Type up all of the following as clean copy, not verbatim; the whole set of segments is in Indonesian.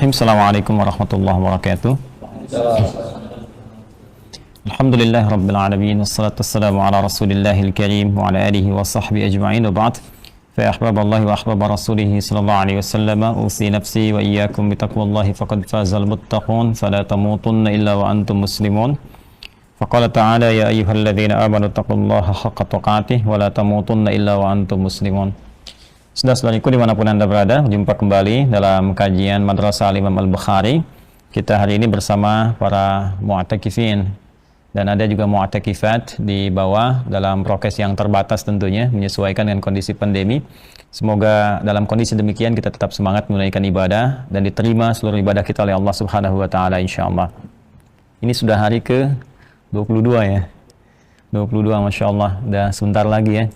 Bismillahirrahmanirrahim. Assalamualaikum warahmatullahi wabarakatuh. Alhamdulillah rabbil alamin. Wassalatu wassalamu ala rasulillahil karim wa ala alihi wa sahbihi ajma'in wa ba'd. Fa ya ahbaballahi wa ahbaba rasulihi sallallahu alaihi wasallam, usi nafsi wa iyyakum bi taqwallahi faqad fazal muttaqun fala tamutunna illa wa antum muslimun. Faqala ta'ala ya ayyuhalladzina amanu taqullaha haqqa tuqatih wa la tamutunna illa wa antum muslimun. Saudara-saudariku dimanapun Anda berada, jumpa kembali dalam kajian Madrasah Al-Imam Al-Bukhari. Kita hari ini bersama para mu'takifin dan ada juga mu'takifat di bawah dalam prokes yang terbatas tentunya, menyesuaikan dengan kondisi pandemi. Semoga dalam kondisi demikian kita tetap semangat menunaikan ibadah dan diterima seluruh ibadah kita oleh Allah Subhanahu wa taala insyaallah. Ini sudah hari ke 22 ya. 22 Masya Allah, udah sebentar lagi ya.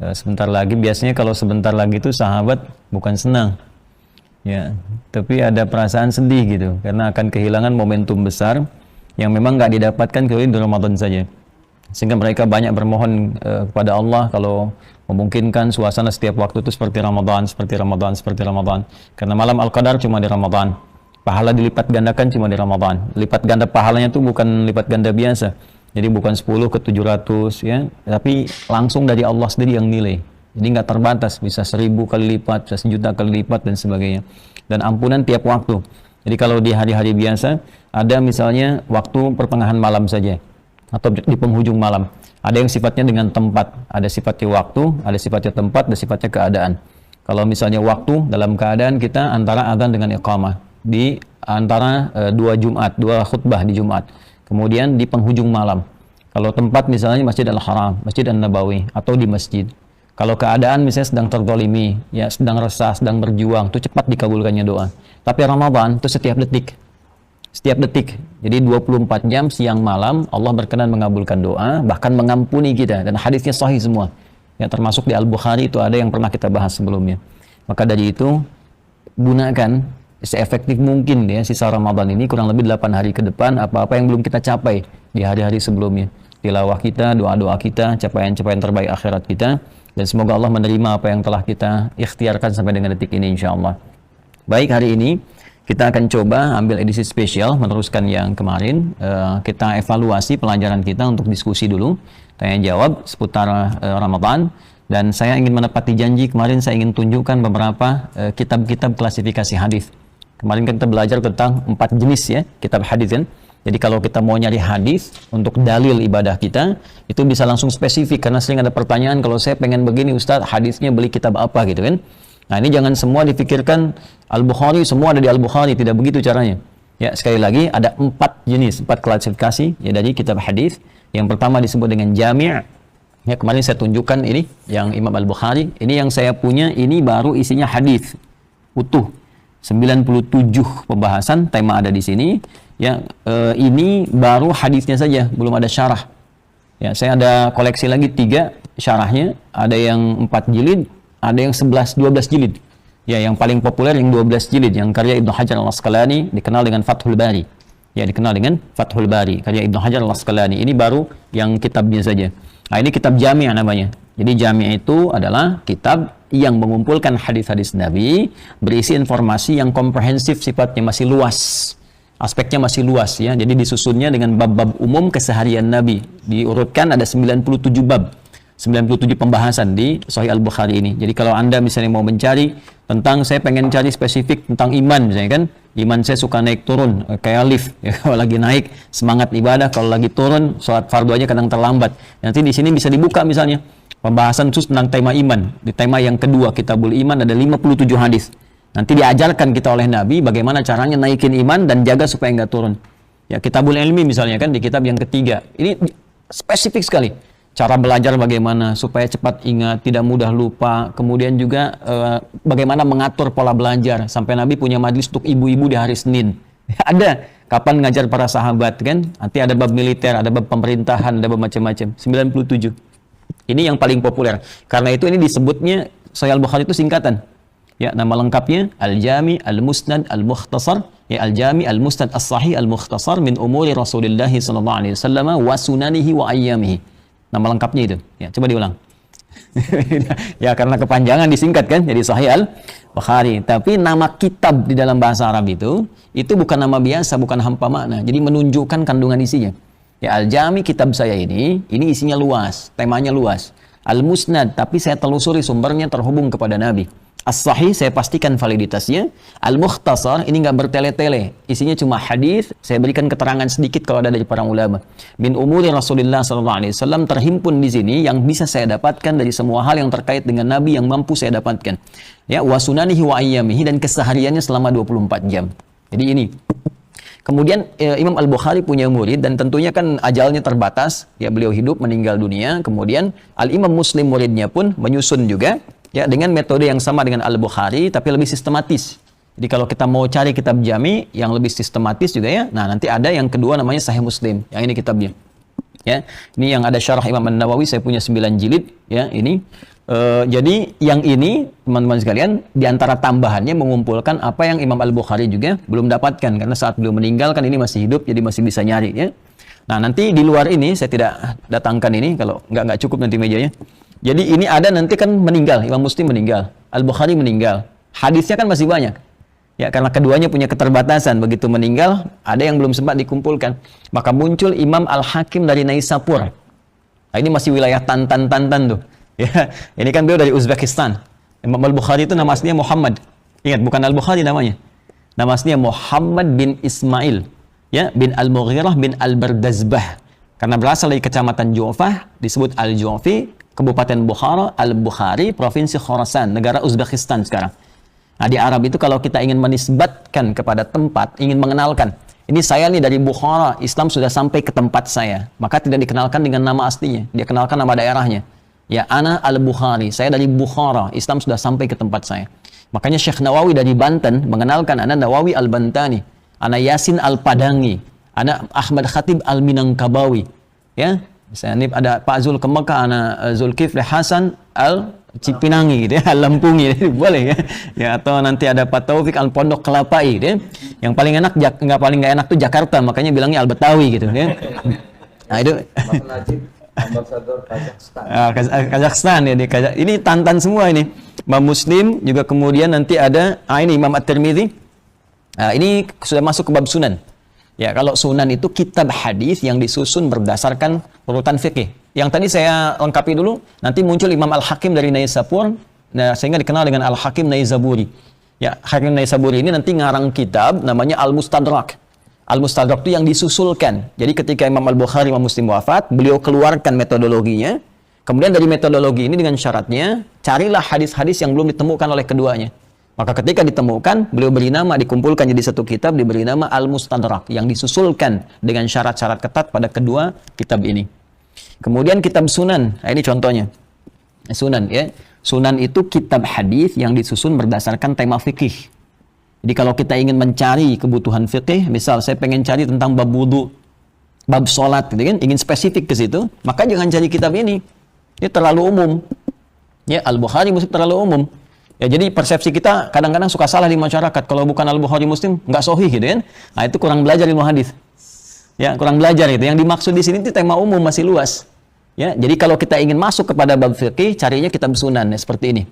Sebentar lagi, biasanya kalau sebentar lagi itu sahabat bukan senang ya, tapi ada perasaan sedih gitu karena akan kehilangan momentum besar yang memang nggak didapatkan kecuali di Ramadan saja, sehingga mereka banyak bermohon kepada Allah kalau memungkinkan suasana setiap waktu itu seperti Ramadan, seperti Ramadan, seperti Ramadan, karena malam Al-Qadar cuma di Ramadan, pahala dilipat gandakan cuma di Ramadan. Lipat ganda pahalanya itu bukan lipat ganda biasa. Jadi bukan 10 ke 700 ya, tapi langsung dari Allah sendiri yang nilai. Jadi nggak terbatas, bisa 1000 kali lipat, bisa 1.000.000 kali lipat dan sebagainya. Dan ampunan tiap waktu. Jadi kalau di hari-hari biasa ada misalnya waktu pertengahan malam saja atau di penghujung malam. Ada yang sifatnya dengan tempat, ada sifatnya waktu, ada sifatnya tempat, ada sifatnya keadaan. Kalau misalnya waktu dalam keadaan kita antara adzan dengan iqamah di antara dua Jumat, dua khutbah di Jumat. Kemudian di penghujung malam. Kalau tempat misalnya Masjid Al-Haram, Masjid An-Nabawi, atau di masjid. Kalau keadaan misalnya sedang terzalimi, ya sedang resah, sedang berjuang, itu cepat dikabulkannya doa. Tapi Ramadan itu setiap detik. Setiap detik. Jadi 24 jam siang malam Allah berkenan mengabulkan doa, bahkan mengampuni kita. Dan hadisnya sahih semua. Ya, termasuk di Al-Bukhari itu ada yang pernah kita bahas sebelumnya. Maka dari itu gunakan seefektif mungkin ya sisa Ramadan ini, kurang lebih 8 hari ke depan, apa-apa yang belum kita capai di hari-hari sebelumnya, tilawah kita, doa-doa kita, capaian-capaian terbaik akhirat kita, dan semoga Allah menerima apa yang telah kita ikhtiarkan sampai dengan detik ini insyaallah. Baik, hari ini kita akan coba ambil edisi spesial meneruskan yang kemarin. Kita evaluasi pelajaran kita untuk diskusi dulu, tanya jawab seputar Ramadan. Dan saya ingin menepati janji kemarin, saya ingin tunjukkan beberapa kitab-kitab klasifikasi hadis. Kemarin kita belajar tentang 4 jenis ya kitab hadis kan. Jadi kalau kita mau nyari hadis untuk dalil ibadah kita, itu bisa langsung spesifik, karena sering ada pertanyaan, kalau saya pengen begini Ustadz, hadisnya beli kitab apa gitu kan. Nah ini jangan semua dipikirkan Al-Bukhari, semua ada di Al-Bukhari, tidak begitu caranya. Ya sekali lagi ada 4 jenis, 4 klasifikasi ya dari kitab hadis. Yang pertama disebut dengan jami'. Ya kemarin saya tunjukkan ini yang Imam Al-Bukhari, ini yang saya punya, ini baru isinya hadis utuh. 97 pembahasan tema ada di sini ya, ini baru hadisnya saja, belum ada syarah ya. Saya ada koleksi lagi 3 syarahnya, ada yang 4 jilid, ada yang 11-12 jilid ya. Yang paling populer yang 12 jilid yang karya Ibnu Hajar Al-Asqalani, dikenal dengan Fathul Bari ya, dikenal dengan Fathul Bari karya Ibnu Hajar Al-Asqalani. Ini baru yang kitabnya saja. Nah ini kitab jami' namanya. Jadi jami' itu adalah kitab yang mengumpulkan hadis-hadis Nabi, berisi informasi yang komprehensif, sifatnya masih luas, aspeknya masih luas ya. Jadi disusunnya dengan bab-bab umum keseharian Nabi. Diurutkan ada 97 bab, 97 pembahasan di Sahih Al-Bukhari ini. Jadi kalau Anda misalnya mau mencari tentang, saya pengen cari spesifik tentang iman misalnya kan, iman saya suka naik turun kayak lift ya, kalau lagi naik semangat ibadah, kalau lagi turun sholat fardu aja kadang terlambat. Nanti di sini bisa dibuka misalnya pembahasan khusus tentang tema iman. Di tema yang kedua Kitabul Iman ada 57 hadis. Nanti diajarkan kita oleh Nabi bagaimana caranya naikin iman dan jaga supaya nggak turun. Ya Kitabul Ilmi misalnya kan di kitab yang ketiga. Ini spesifik sekali. Cara belajar bagaimana supaya cepat ingat, tidak mudah lupa. Kemudian juga bagaimana mengatur pola belajar. Sampai Nabi punya majlis untuk ibu-ibu di hari Senin. Ada kapan ngajar para sahabat kan. Nanti ada bab militer, ada bab pemerintahan, ada bab macam-macam. 97. Ini yang paling populer. Karena itu ini disebutnya Sahih Al-Bukhari itu singkatan. Ya, nama lengkapnya Al-Jami, Al-Musnad, Al-Mukhtasar, ya Al-Jami, Al-Musnad, As-Sahih, Al-Mukhtasar min umuri Rasulullah sallallahu alaihi wasallam wa sunanihi wa ayyamihi. Nama lengkapnya itu. Ya, coba diulang. Ya karena kepanjangan disingkat kan jadi Sahih Al-Bukhari. Tapi nama kitab di dalam bahasa Arab itu bukan nama biasa, bukan hampa makna. Jadi menunjukkan kandungan isinya. Ya Al-Jami kitab saya ini isinya luas, temanya luas. Al-Musnad, tapi saya telusuri sumbernya terhubung kepada Nabi. As-Sahih, saya pastikan validitasnya. Al-Mukhtasar, ini nggak bertele-tele. Isinya cuma hadis. Saya berikan keterangan sedikit kalau ada dari para ulama. Min umuri Rasulullah SAW terhimpun di sini yang bisa saya dapatkan dari semua hal yang terkait dengan Nabi yang mampu saya dapatkan. Ya, wa sunanihi wa ayyamihi, dan kesehariannya selama 24 jam. Jadi ini. Kemudian Imam Al-Bukhari punya murid dan tentunya kan ajalnya terbatas. Ya, beliau hidup meninggal dunia. Kemudian Al-Imam Muslim muridnya pun menyusun juga. Ya, dengan metode yang sama dengan Al-Bukhari tapi lebih sistematis. Jadi kalau kita mau cari kitab jami yang lebih sistematis juga ya. Nah, nanti ada yang kedua namanya Sahih Muslim. Yang ini kitabnya. Ya, ini yang ada syarah Imam An-Nawawi, saya punya 9 jilid ya, ini. Jadi yang ini teman-teman sekalian di antara tambahannya mengumpulkan apa yang Imam Al-Bukhari juga belum dapatkan karena saat beliau meninggal kan ini masih hidup jadi masih bisa nyari ya. Nah, nanti di luar ini saya tidak datangkan ini kalau nggak cukup nanti mejanya. Jadi ini ada nanti kan meninggal, Imam Muslim meninggal, Al-Bukhari meninggal. Hadisnya kan masih banyak. Ya, karena keduanya punya keterbatasan, begitu meninggal ada yang belum sempat dikumpulkan. Maka muncul Imam Al-Hakim dari Naisapur. Nah, ini masih wilayah Tantan tuh. Ya, ini kan beliau dari Uzbekistan. Imam Al-Bukhari itu nama aslinya Muhammad. Ingat, bukan Al-Bukhari namanya. Nama aslinya Muhammad bin Ismail, ya, bin Al-Mughirah bin Al-Bardazbah. Karena berasal dari kecamatan Ju'fah, disebut Al-Ju'fi, Kabupaten Bukhara, Al-Bukhari, Provinsi Khorasan, negara Uzbekistan sekarang. Nah, di Arab itu kalau kita ingin menisbatkan kepada tempat, ingin mengenalkan, ini saya nih dari Bukhara, Islam sudah sampai ke tempat saya, maka tidak dikenalkan dengan nama aslinya, dia kenalkan nama daerahnya. Ya, ana Al-Bukhari, saya dari Bukhara, Islam sudah sampai ke tempat saya. Makanya Syekh Nawawi dari Banten mengenalkan ana Nawawi Al-Bantani, ana Yasin Al-Padangi, ana Ahmad Khatib Al-Minangkabawi. Ya, misalnya ada Pak Zul ke Mekah, ana Zulkifli Hasan Al-Cipinangi gitu ya, Al-Lampungi boleh ya. Ya, atau nanti ada Pak Taufik Al-Pondok Kelapai gitu ya. Yang paling enak paling nggak enak tuh Jakarta, makanya bilangnya Al-Betawi gitu ya. Nah, itu Ambasador Kazakhstan. Kazakhstan ya, ini Tantan semua ini. Imam Muslim juga, kemudian nanti ada ini Imam At-Tirmidzi. Ini sudah masuk ke bab sunan. Ya, kalau sunan itu kitab hadis yang disusun berdasarkan urutan fikih. Yang tadi saya lengkapi dulu, nanti muncul Imam Al-Hakim dari Naisapur, nah, sehingga dikenal dengan Al-Hakim Naisaburi. Ya, Hakim Naisaburi ini nanti ngarang kitab namanya Al-Mustadrak. Al-Mustadrak itu yang disusulkan. Jadi ketika Imam Al-Bukhari, Imam Muslim wafat, beliau keluarkan metodologinya. Kemudian dari metodologi ini dengan syaratnya, carilah hadis-hadis yang belum ditemukan oleh keduanya. Maka ketika ditemukan, beliau beri nama, dikumpulkan jadi satu kitab, diberi nama Al-Mustadrak, yang disusulkan dengan syarat-syarat ketat pada kedua kitab ini. Kemudian kitab Sunan, nah ini contohnya. Sunan ya. Sunan itu kitab hadis yang disusun berdasarkan tema fikih. Jadi kalau kita ingin mencari kebutuhan fikih, misal saya pengen cari tentang bab wudu, bab sholat, gitu kan, ingin spesifik ke situ, maka jangan cari kitab ini. Ini terlalu umum. Ya, Al-Bukhari Muslim terlalu umum. Ya, jadi persepsi kita kadang-kadang suka salah di masyarakat. Kalau bukan Al-Bukhari Muslim, nggak sahih gitu kan. Nah, itu kurang belajar ilmu hadis. Ya, kurang belajar itu. Yang dimaksud di sini itu tema umum masih luas. Ya, jadi kalau kita ingin masuk kepada bab fikih, carinya kitab Sunan ya, seperti ini.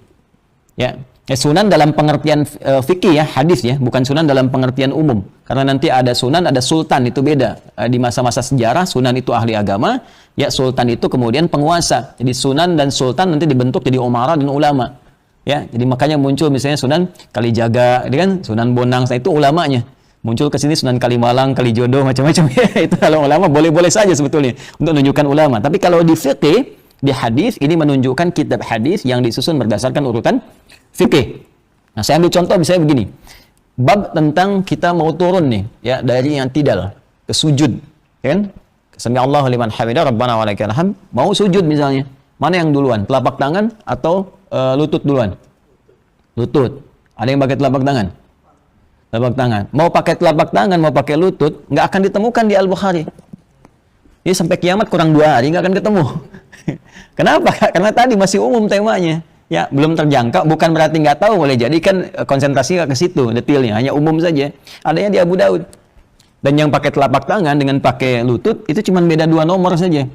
Ya, sunan dalam pengertian fikih ya, hadis ya, bukan sunan dalam pengertian umum. Karena nanti ada sunan, ada sultan, itu beda. Di masa-masa sejarah, sunan itu ahli agama, ya sultan itu kemudian penguasa. Jadi sunan dan sultan nanti dibentuk jadi umara dan ulama. Ya, jadi makanya muncul misalnya Sunan Kalijaga, ini kan Sunan Bonang, itu ulamanya. Muncul ke sini Sunan Kalimalang, Kalijodo, macam-macam ya. Itu kalau ulama boleh-boleh saja sebetulnya untuk menunjukkan ulama. Tapi kalau di fikih, di hadis ini menunjukkan kitab hadis yang disusun berdasarkan urutan fikih. Nah, saya ambil contoh misalnya begini. Bab tentang kita mau turun nih ya dari yang tidal ke sujud, ya kan? Sami Allahu liman hamidah, Rabbana wa lakal hamd. Mau sujud misalnya. Mana yang duluan? Telapak tangan atau lutut duluan? Lutut. Ada yang pakai telapak tangan? Telapak tangan. Mau pakai telapak tangan, mau pakai lutut, nggak akan ditemukan di Al-Bukhari. Ini sampai kiamat kurang 2 hari nggak akan ketemu. Kenapa? Karena tadi masih umum temanya. Ya, belum terjangkau, bukan berarti nggak tahu, boleh jadi kan konsentrasi ke situ, detailnya, hanya umum saja. Adanya di Abu Daud. Dan yang pakai telapak tangan dengan pakai lutut, itu cuma beda 2 nomor saja.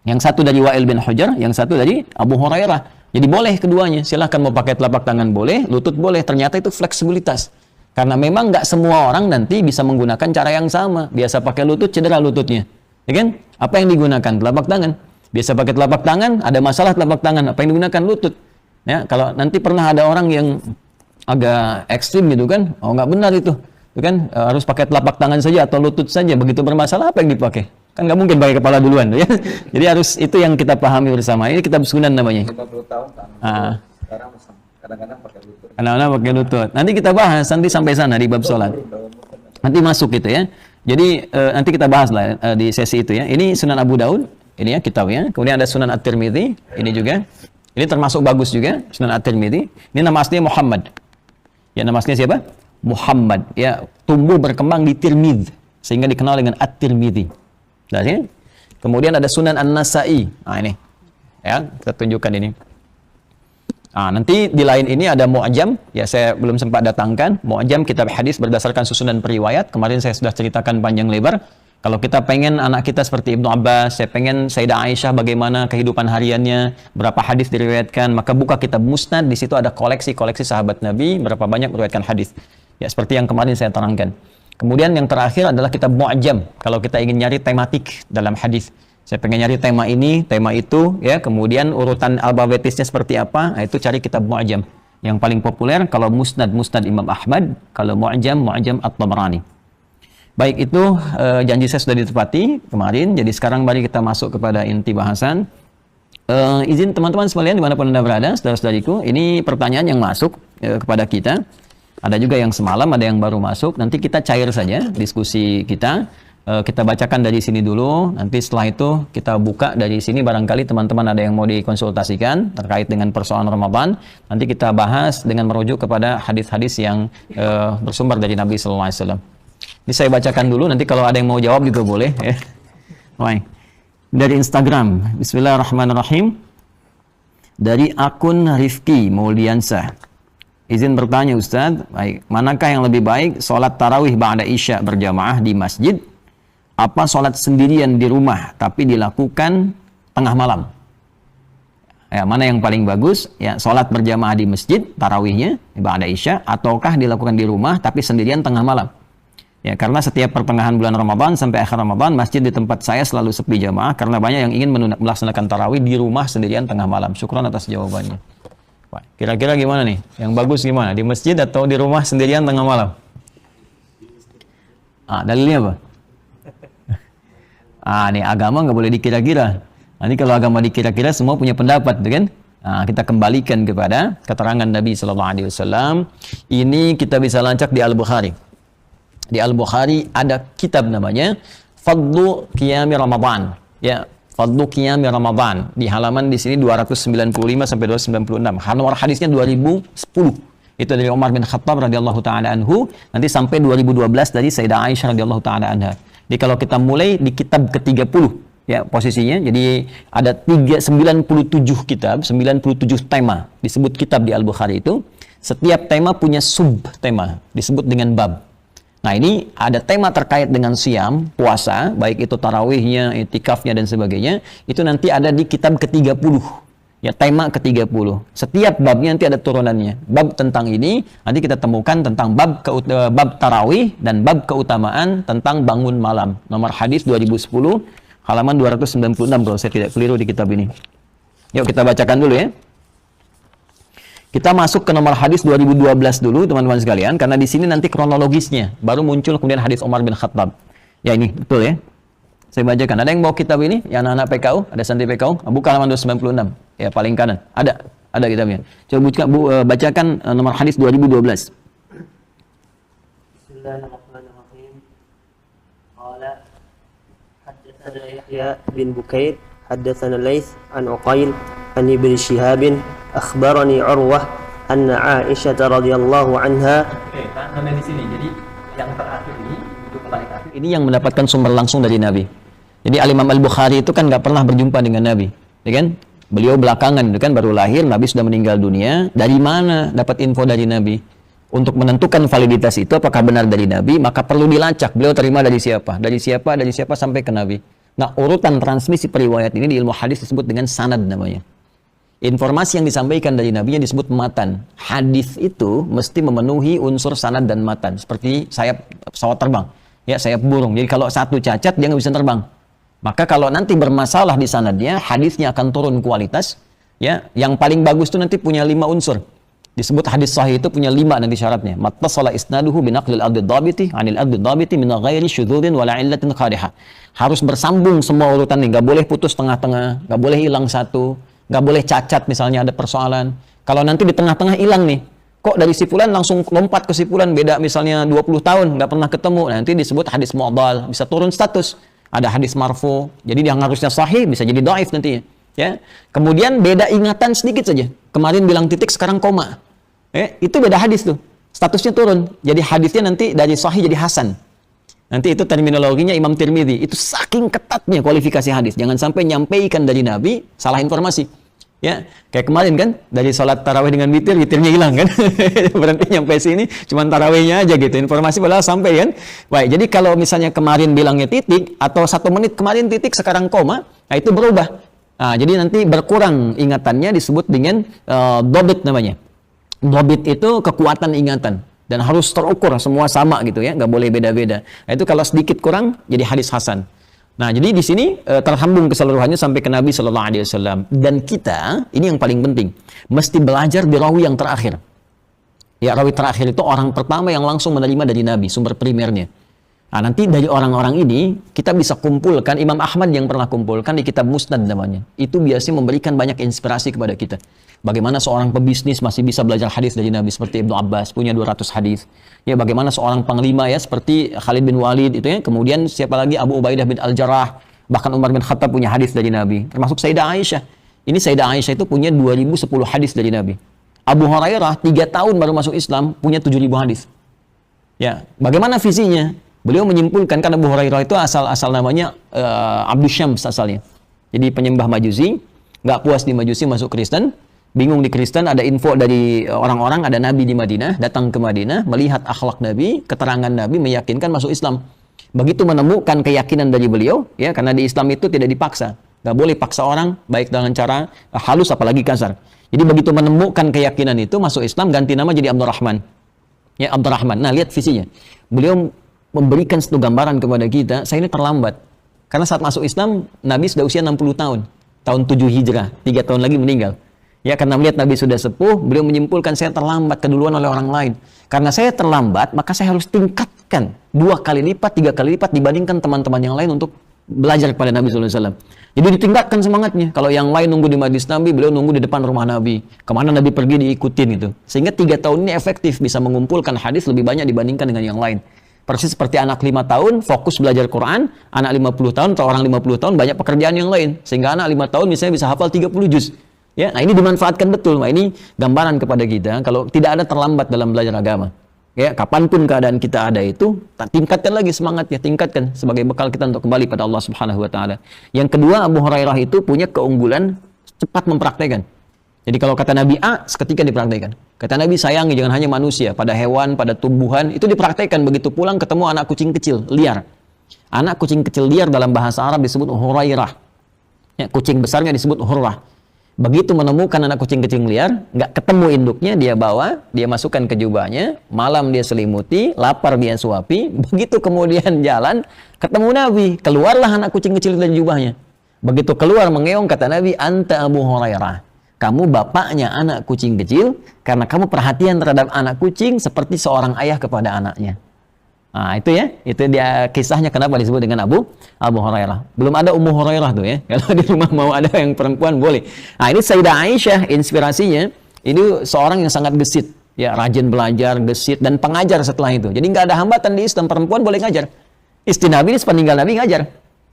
Yang satu dari Wa'il bin Hujr, yang satu dari Abu Hurairah. Jadi boleh keduanya, silahkan mau pakai telapak tangan boleh, lutut boleh. Ternyata itu fleksibilitas. Karena memang nggak semua orang nanti bisa menggunakan cara yang sama. Biasa pakai lutut, cedera lututnya. Ya kan? Apa yang digunakan? Telapak tangan. Biasa pakai telapak tangan, ada masalah telapak tangan. Apa yang digunakan? Lutut. Ya, kalau nanti pernah ada orang yang agak ekstrim gitu kan, oh nggak benar itu kan harus pakai telapak tangan saja atau lutut saja. Begitu bermasalah apa yang dipakai? Kan nggak mungkin pakai kepala duluan, ya. Jadi harus itu yang kita pahami bersama. Ini kitab sunan namanya. 50 tahun kan. Sekarang kadang-kadang pakai lutut. Kadang-kadang pakai lutut. Nanti kita bahas nanti sampai sana di bab sholat. Nanti masuk gitu ya. Jadi nanti kita bahas lah di sesi itu ya. Ini Sunan Abu Daud, ini ya kitabnya. Kemudian ada Sunan At-Tirmidzi, ini juga. Ini termasuk bagus juga, Sunan At-Tirmidzi. Ini nama aslinya Muhammad. Ya, nama aslinya siapa? Muhammad. Ya, tumbuh berkembang di Tirmidz sehingga dikenal dengan At-Tirmidzi. Ya? Kemudian ada Sunan An-Nasa'i. Nah, ini. Ya, kita tunjukkan ini. Nah, nanti di lain ini ada Mu'jam. Ya, saya belum sempat datangkan. Mu'jam kitab hadis berdasarkan susunan periwayat. Kemarin saya sudah ceritakan panjang lebar. Kalau kita pengen anak kita seperti Ibnu Abbas, saya pengen Sayyidah Aisyah bagaimana kehidupan hariannya, berapa hadis diriwayatkan, maka buka kitab Musnad, di situ ada koleksi-koleksi sahabat Nabi, berapa banyak meriwayatkan hadis. Ya, seperti yang kemarin saya terangkan. Kemudian yang terakhir adalah kitab Mu'jam. Kalau kita ingin nyari tematik dalam hadis, saya pengen nyari tema ini, tema itu, ya, kemudian urutan alfabetisnya seperti apa, nah, itu cari kitab Mu'jam. Yang paling populer kalau Musnad, Musnad Imam Ahmad, kalau Mu'jam, Mu'jam At-Tabarani. Baik, itu janji saya sudah ditepati kemarin, jadi sekarang mari kita masuk kepada inti bahasan. Izin teman-teman sekalian dimanapun Anda berada, saudara-saudariku, ini pertanyaan yang masuk kepada kita. Ada juga yang semalam, ada yang baru masuk. Nanti kita cair saja diskusi kita. Kita bacakan dari sini dulu, nanti setelah itu kita buka dari sini, barangkali teman-teman ada yang mau dikonsultasikan terkait dengan persoalan Ramadan. Nanti kita bahas dengan merujuk kepada hadis-hadis yang bersumber dari Nabi Sallallahu Alaihi Wasallam. Ini saya bacakan dulu, nanti kalau ada yang mau jawab juga boleh. Ya. Baik. Dari Instagram, Bismillahirrahmanirrahim. Dari akun Rifki Mauliansah. Izin bertanya Ustadz, baik, manakah yang lebih baik, sholat tarawih ba'da isya berjamaah di masjid, apa sholat sendirian di rumah tapi dilakukan tengah malam? Ya, mana yang paling bagus? Ya, sholat berjamaah di masjid, tarawihnya ba'da isya, ataukah dilakukan di rumah tapi sendirian tengah malam? Ya, karena setiap pertengahan bulan Ramadan sampai akhir Ramadan, masjid di tempat saya selalu sepi jamaah karena banyak yang ingin melaksanakan tarawih di rumah sendirian tengah malam. Syukran atas jawabannya. Kira-kira gimana nih? Yang bagus gimana? Di masjid atau di rumah sendirian tengah malam? Dalilnya apa? Nih agama nggak boleh dikira-kira. Nanti kalau agama dikira-kira semua punya pendapat, kan? Kita kembalikan kepada keterangan Nabi Sallallahu Alaihi Wasallam. Ini kita bisa lancak di Al-Bukhari. Di Al-Bukhari ada kitab namanya Fadlu Qiyami Ramadan. Ya, Fadlu Qiyami Ramadan. Di halaman di sini 295 sampai 296. Nomor hadisnya 2010. Itu dari Umar bin Khattab radhiyallahu taala anhu, nanti sampai 2012 dari Sayyidah Aisyah radhiyallahu taala anha. Jadi kalau kita mulai di kitab ke-30 ya posisinya. Jadi ada 97 kitab, 97 tema disebut kitab di Al-Bukhari itu. Setiap tema punya sub tema disebut dengan bab. Nah, ini ada tema terkait dengan siam, puasa, baik itu tarawihnya, itikafnya, dan sebagainya. Itu nanti ada di kitab ke-30. Ya, tema ke-30. Setiap babnya nanti ada turunannya. Bab tentang ini, nanti kita temukan tentang bab tarawih dan bab keutamaan tentang bangun malam. Nomor hadis 2010, halaman 296 kalau saya tidak keliru di kitab ini. Yuk kita bacakan dulu ya. Kita masuk ke nomor hadis 2012 dulu teman-teman sekalian, karena di sini nanti kronologisnya baru muncul kemudian hadis Umar bin Khattab. Ya ini betul ya. Saya bacakan. Ada yang bawa kitab ini? Yang anak-anak PKU, ada santri PKU? Buka halaman 296. Ya paling kanan. Ada kitabnya. Coba bacakan nomor hadis 2012. Bismillahirrahmanirrahim. Qala haddatsana Yahya bin Bukair, haddatsana Laits an Uqail an Ibn Shihab. Akhbarani Urwah anna Aisyah radhiyallahu anha. Oke, sampai di sini. Jadi yang terakhir ini, itu paling akhir. Ini yang mendapatkan sumber langsung dari Nabi. Jadi Al-Imam Al-Bukhari itu kan nggak pernah berjumpa dengan Nabi, ya kan? Beliau belakangan itu kan baru lahir, Nabi sudah meninggal dunia. Dari mana dapat info dari Nabi? Untuk menentukan validitas itu apakah benar dari Nabi, maka perlu dilacak. Beliau terima dari siapa? Dari siapa? Dari siapa sampai ke Nabi. Nah, urutan transmisi periwayat ini di ilmu hadis disebut dengan sanad namanya. Informasi yang disampaikan dari Nabi disebut matan. Hadis itu mesti memenuhi unsur sanad dan matan. Seperti sayap pesawat terbang. Ya, sayap burung. Jadi kalau satu cacat, dia nggak bisa terbang. Maka kalau nanti bermasalah di sanadnya, hadisnya akan turun kualitas. Ya, yang paling bagus itu nanti punya 5 unsur. Disebut hadis sahih itu punya 5 nanti syaratnya. Mattasala isnaduhu binaqlil adid dhabiti anil adid dhabiti min ghairi syudzudin wala illatin qadihah. Harus bersambung semua urutannya, nggak boleh putus tengah-tengah, nggak boleh hilang satu, nggak boleh cacat misalnya ada persoalan. Kalau nanti di tengah-tengah hilang nih, kok dari si fulan langsung lompat ke si fulan beda misalnya 20 tahun nggak pernah ketemu, nanti disebut hadis mu'dhal, bisa turun status. Ada hadis marfu, jadi yang harusnya sahih bisa jadi dhaif nantinya. Ya, kemudian beda ingatan sedikit saja. Kemarin bilang titik, sekarang koma. Itu beda hadis tuh. Statusnya turun. Jadi hadisnya nanti dari sahih jadi hasan. Nanti itu terminologinya Imam Tirmidzi. Itu saking ketatnya kualifikasi hadis. Jangan sampai nyampaikan dari Nabi salah informasi. Ya, kayak kemarin kan dari sholat tarawih dengan witir, witirnya hilang kan. Berarti nyampe sini cuman tarawihnya aja gitu. Informasi padahal sampai kan. Baik, jadi kalau misalnya kemarin bilangnya titik atau 1 menit kemarin titik sekarang koma, nah itu berubah. Nah, jadi nanti berkurang ingatannya disebut dengan dobit namanya. Dobit itu kekuatan ingatan dan harus terukur semua sama gitu ya, nggak boleh beda-beda. Nah, itu kalau sedikit kurang jadi hadis hasan. Nah, jadi di sini tersambung keseluruhannya sampai ke Nabi Shallallahu Alaihi Wasallam. Dan kita ini yang paling penting, mesti belajar di rawi yang terakhir. Ya, rawi terakhir itu orang pertama yang langsung menerima dari Nabi, sumber primernya. Nah, nanti dari orang-orang ini kita bisa kumpulkan, Imam Ahmad yang pernah kumpulkan di kitab Musnad namanya. Itu biasanya memberikan banyak inspirasi kepada kita. Bagaimana seorang pebisnis masih bisa belajar hadis dari Nabi seperti Ibnu Abbas punya 200 hadis. Ya, bagaimana seorang panglima ya seperti Khalid bin Walid itu ya, kemudian siapa lagi Abu Ubaidah bin Al-Jarrah, bahkan Umar bin Khattab punya hadis dari Nabi, termasuk Sayyidah Aisyah. Ini Sayyidah Aisyah itu punya 2010 hadis dari Nabi. Abu Hurairah 3 tahun baru masuk Islam punya 7.000 hadis. Ya, bagaimana visinya? Beliau menyimpulkan, karena Abu Hurairah itu asal namanya Abdus Syams asalnya. Jadi penyembah Majusi, nggak puas di Majusi masuk Kristen, bingung di Kristen, ada info dari orang-orang, ada Nabi di Madinah, datang ke Madinah, melihat akhlak Nabi, keterangan Nabi, meyakinkan masuk Islam. Begitu menemukan keyakinan dari beliau, ya karena di Islam itu tidak dipaksa, nggak boleh paksa orang, baik dengan cara halus apalagi kasar. Jadi begitu menemukan keyakinan itu, masuk Islam, ganti nama jadi Abdurrahman. Ya, Abdurrahman. Nah, lihat visinya. Beliau memberikan satu gambaran kepada kita, saya ini terlambat. Karena saat masuk Islam, Nabi sudah usia 60 tahun. Tahun 7 Hijrah, 3 tahun lagi meninggal. Ya, karena melihat Nabi sudah sepuh, beliau menyimpulkan saya terlambat keduluan oleh orang lain. Karena saya terlambat, maka saya harus tingkatkan 2 kali lipat, 3 kali lipat dibandingkan teman-teman yang lain untuk belajar kepada Nabi SAW. Jadi ditingkatkan semangatnya. Kalau yang lain nunggu di majlis Nabi, beliau nunggu di depan rumah Nabi. Kemana Nabi pergi diikutin gitu. Sehingga 3 tahun ini efektif bisa mengumpulkan hadis lebih banyak dibandingkan dengan yang lain. Persis seperti anak 5 tahun fokus belajar Quran, anak 50 tahun atau orang 50 tahun banyak pekerjaan yang lain. Sehingga anak 5 tahun misalnya bisa hafal 30 juz. Ya, nah ini dimanfaatkan betul. Nah, ini gambaran kepada kita kalau tidak ada terlambat dalam belajar agama. Ya, kapanpun keadaan kita ada itu, tingkatkan lagi semangatnya, tingkatkan sebagai bekal kita untuk kembali pada Allah Subhanahu wa taala. Yang kedua, Abu Hurairah itu punya keunggulan cepat mempraktekkan. Jadi kalau kata Nabi A, seketika dipraktekkan. Kata Nabi, sayangi jangan hanya manusia, pada hewan, pada tumbuhan, itu dipraktekkan. Begitu pulang ketemu anak kucing kecil, liar. Anak kucing kecil liar dalam bahasa Arab disebut Hurairah. Ya, kucing besarnya disebut Hurrah. Begitu menemukan anak kucing kecil liar, nggak ketemu induknya, dia bawa, dia masukkan ke jubahnya, malam dia selimuti, lapar dia suapi, begitu kemudian jalan, ketemu Nabi, keluarlah anak kucing kecil dari jubahnya. Begitu keluar mengeong, kata Nabi, anta Abu Hurairah. Kamu bapaknya anak kucing kecil, karena kamu perhatian terhadap anak kucing seperti seorang ayah kepada anaknya. Nah, itu ya, itu dia kisahnya kenapa disebut dengan Abu Hurairah. Belum ada Ummu Hurairah tuh ya. Kalau di rumah mau ada yang perempuan boleh. Nah, ini Sayyidah Aisyah inspirasinya, ini seorang yang sangat gesit, ya, rajin belajar, gesit dan pengajar setelah itu. Jadi nggak ada hambatan di Islam, perempuan boleh ngajar. Istri Nabi ini sepeninggal Nabi ngajar.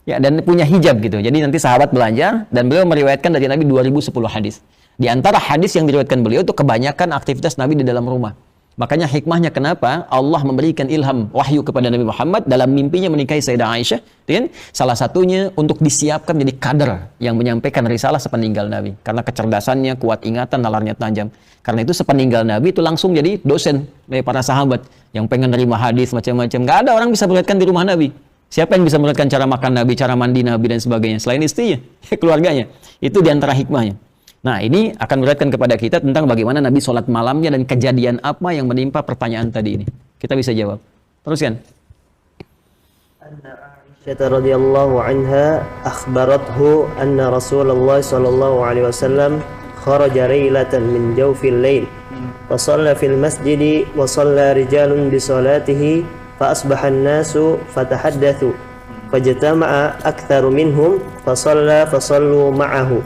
Ya, dan punya hijab gitu. Jadi nanti sahabat belajar dan beliau meriwayatkan dari Nabi 2010 hadis. Di antara hadis yang diriwayatkan beliau itu kebanyakan aktivitas Nabi di dalam rumah. Makanya hikmahnya kenapa Allah memberikan ilham wahyu kepada Nabi Muhammad dalam mimpinya menikahi Sayyidah Aisyah, kan? Salah satunya untuk disiapkan menjadi kader yang menyampaikan risalah sepeninggal Nabi. Karena kecerdasannya, kuat ingatan, nalarnya tajam. Karena itu sepeninggal Nabi itu langsung jadi dosen dari para sahabat yang pengen nerima hadis macam-macam. Gak ada orang bisa melihatkan di rumah Nabi. Siapa yang bisa meriwayatkan cara makan Nabi, cara mandi Nabi dan sebagainya selain istrinya, keluarganya. Itu diantara hikmahnya. Nah, ini akan meriwayatkan kepada kita tentang bagaimana Nabi sholat malamnya dan kejadian apa yang menimpa pertanyaan tadi ini. Kita bisa jawab. Teruskan. Aisyah radhiyallahu anha akhbarathu anna Rasulullah sallallahu alaihi wasallam kharaja laylatan min jawfil lail wa shalla fil masjid wa shalla rijalun bi salatihi fa asbaha an-nasu fatahaddatsu fajtama'a aktsaru minhum fa sallu ma'ahu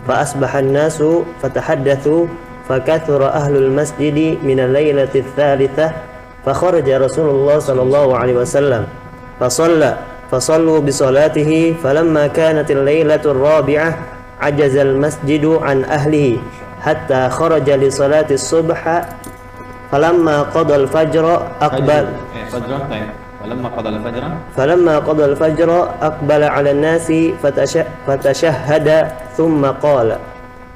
fa asbaha an-nasu fatahaddatsu fakathura ahlul masjid min al-lailati ats-tsalitsah fa kharaja Rasulullah sallallahu alaihi wasallam fa فصلوا بصلاته فلما كانت الليلة الرابعة عجز المسجد عن أهله حتى خرج لصلاة الصبح فلما قضى الفجر أقبل على الناس فتشهد ثم قال